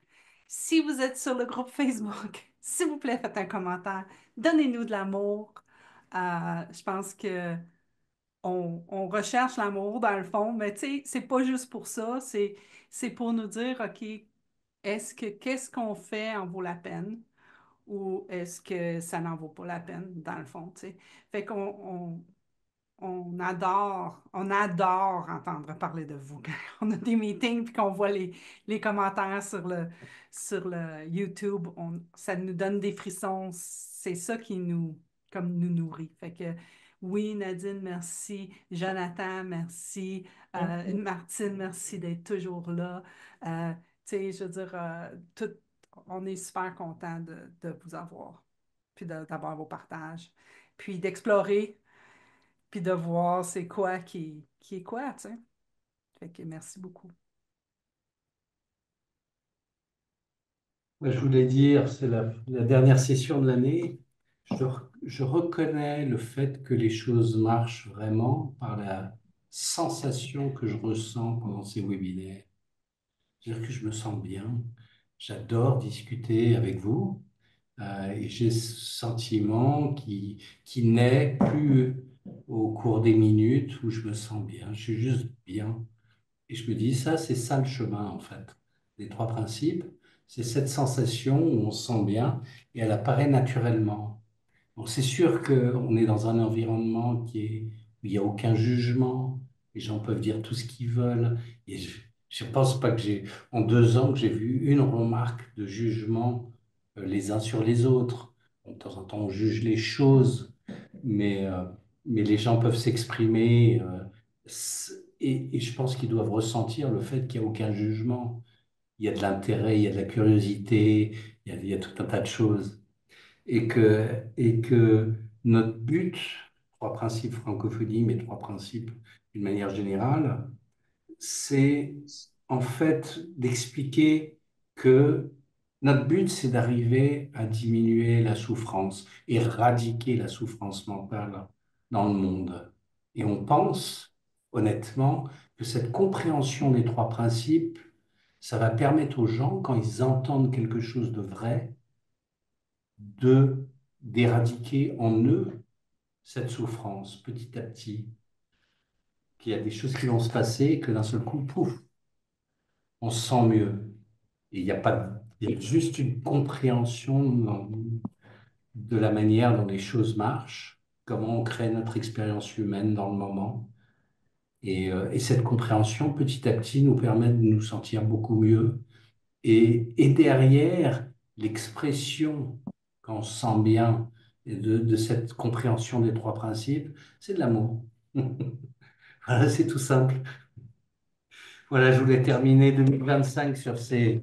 Si vous êtes sur le groupe Facebook, s'il vous plaît, faites un commentaire. Donnez-nous de l'amour. Je pense que on recherche l'amour dans le fond, mais tu sais, c'est pas juste pour ça, c'est pour nous dire, OK, qu'est-ce qu'on fait en vaut la peine ou est-ce que ça n'en vaut pas la peine dans le fond, tu sais. Fait on adore entendre parler de vous quand on a des meetings puis qu'on voit les commentaires sur le YouTube. Ça nous donne des frissons. C'est ça qui comme nous nourrit. Fait que oui, Nadine, merci. Jonathan, merci. Martine, merci d'être toujours là. Tu sais, je veux dire, on est super content de vous avoir, puis d'avoir vos partages, puis d'explorer puis de voir c'est quoi qui est quoi, tu sais. Fait que merci beaucoup. Je voulais dire, c'est la dernière session de l'année. Je reconnais le fait que les choses marchent vraiment par la sensation que je ressens pendant ces webinaires. C'est-à-dire que je me sens bien. J'adore discuter avec vous. Et j'ai ce sentiment qui naît plus au cours des minutes où je me sens bien. Je suis juste bien. Et je me dis, ça, c'est ça le chemin, en fait. Les trois principes, c'est cette sensation où on se sent bien et elle apparaît naturellement. Bon, c'est sûr qu'on est dans un environnement où il n'y a aucun jugement. Les gens peuvent dire tout ce qu'ils veulent. Et je pense pas que en 2 ans, que j'ai vu une remarque de jugement les uns sur les autres. Bon, de temps en temps, on juge les choses, mais, euh, mais les gens peuvent s'exprimer. Et je pense qu'ils doivent ressentir le fait qu'il n'y a aucun jugement. Il y a de l'intérêt, il y a de la curiosité, il y a tout un tas de choses et que notre but, trois principes francophonie, mais trois principes d'une manière générale, c'est en fait d'expliquer que notre but, c'est d'arriver à diminuer la souffrance, éradiquer la souffrance mentale dans le monde. Et on pense, honnêtement, que cette compréhension des trois principes, ça va permettre aux gens, quand ils entendent quelque chose de vrai, de d'éradiquer en eux cette souffrance petit à petit, qu'il y a des choses qui vont se passer et que d'un seul coup, pouf, on se sent mieux. Et il n'y a pas, il y a juste une compréhension de la manière dont les choses marchent, comment on crée notre expérience humaine dans le moment. Et cette compréhension, petit à petit, nous permet de nous sentir beaucoup mieux. Et derrière l'expression, quand on se sent bien, de cette compréhension des trois principes, c'est de l'amour. Voilà, c'est tout simple. Voilà, je voulais terminer 2025 sur ces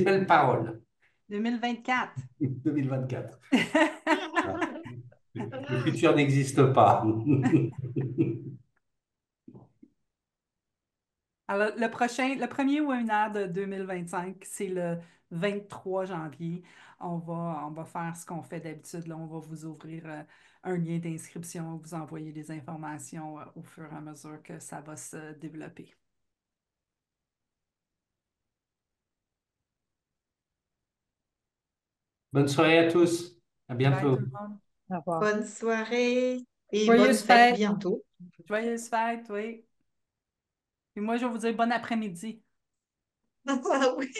belles paroles. 2024. 2024. Voilà. Le futur n'existe pas. Alors, le premier webinaire de 2025, c'est le 23 janvier. On va faire ce qu'on fait d'habitude. Là, on va vous ouvrir un lien d'inscription, vous envoyer des informations au fur et à mesure que ça va se développer. Bonne soirée à tous. À Bye bientôt. tout le monde. Au revoir. Bonne soirée et bonne Joyeuse fête fête! bientôt. Joyeuse fête, oui. Et moi, je vais vous dire bon après-midi. Ah oui.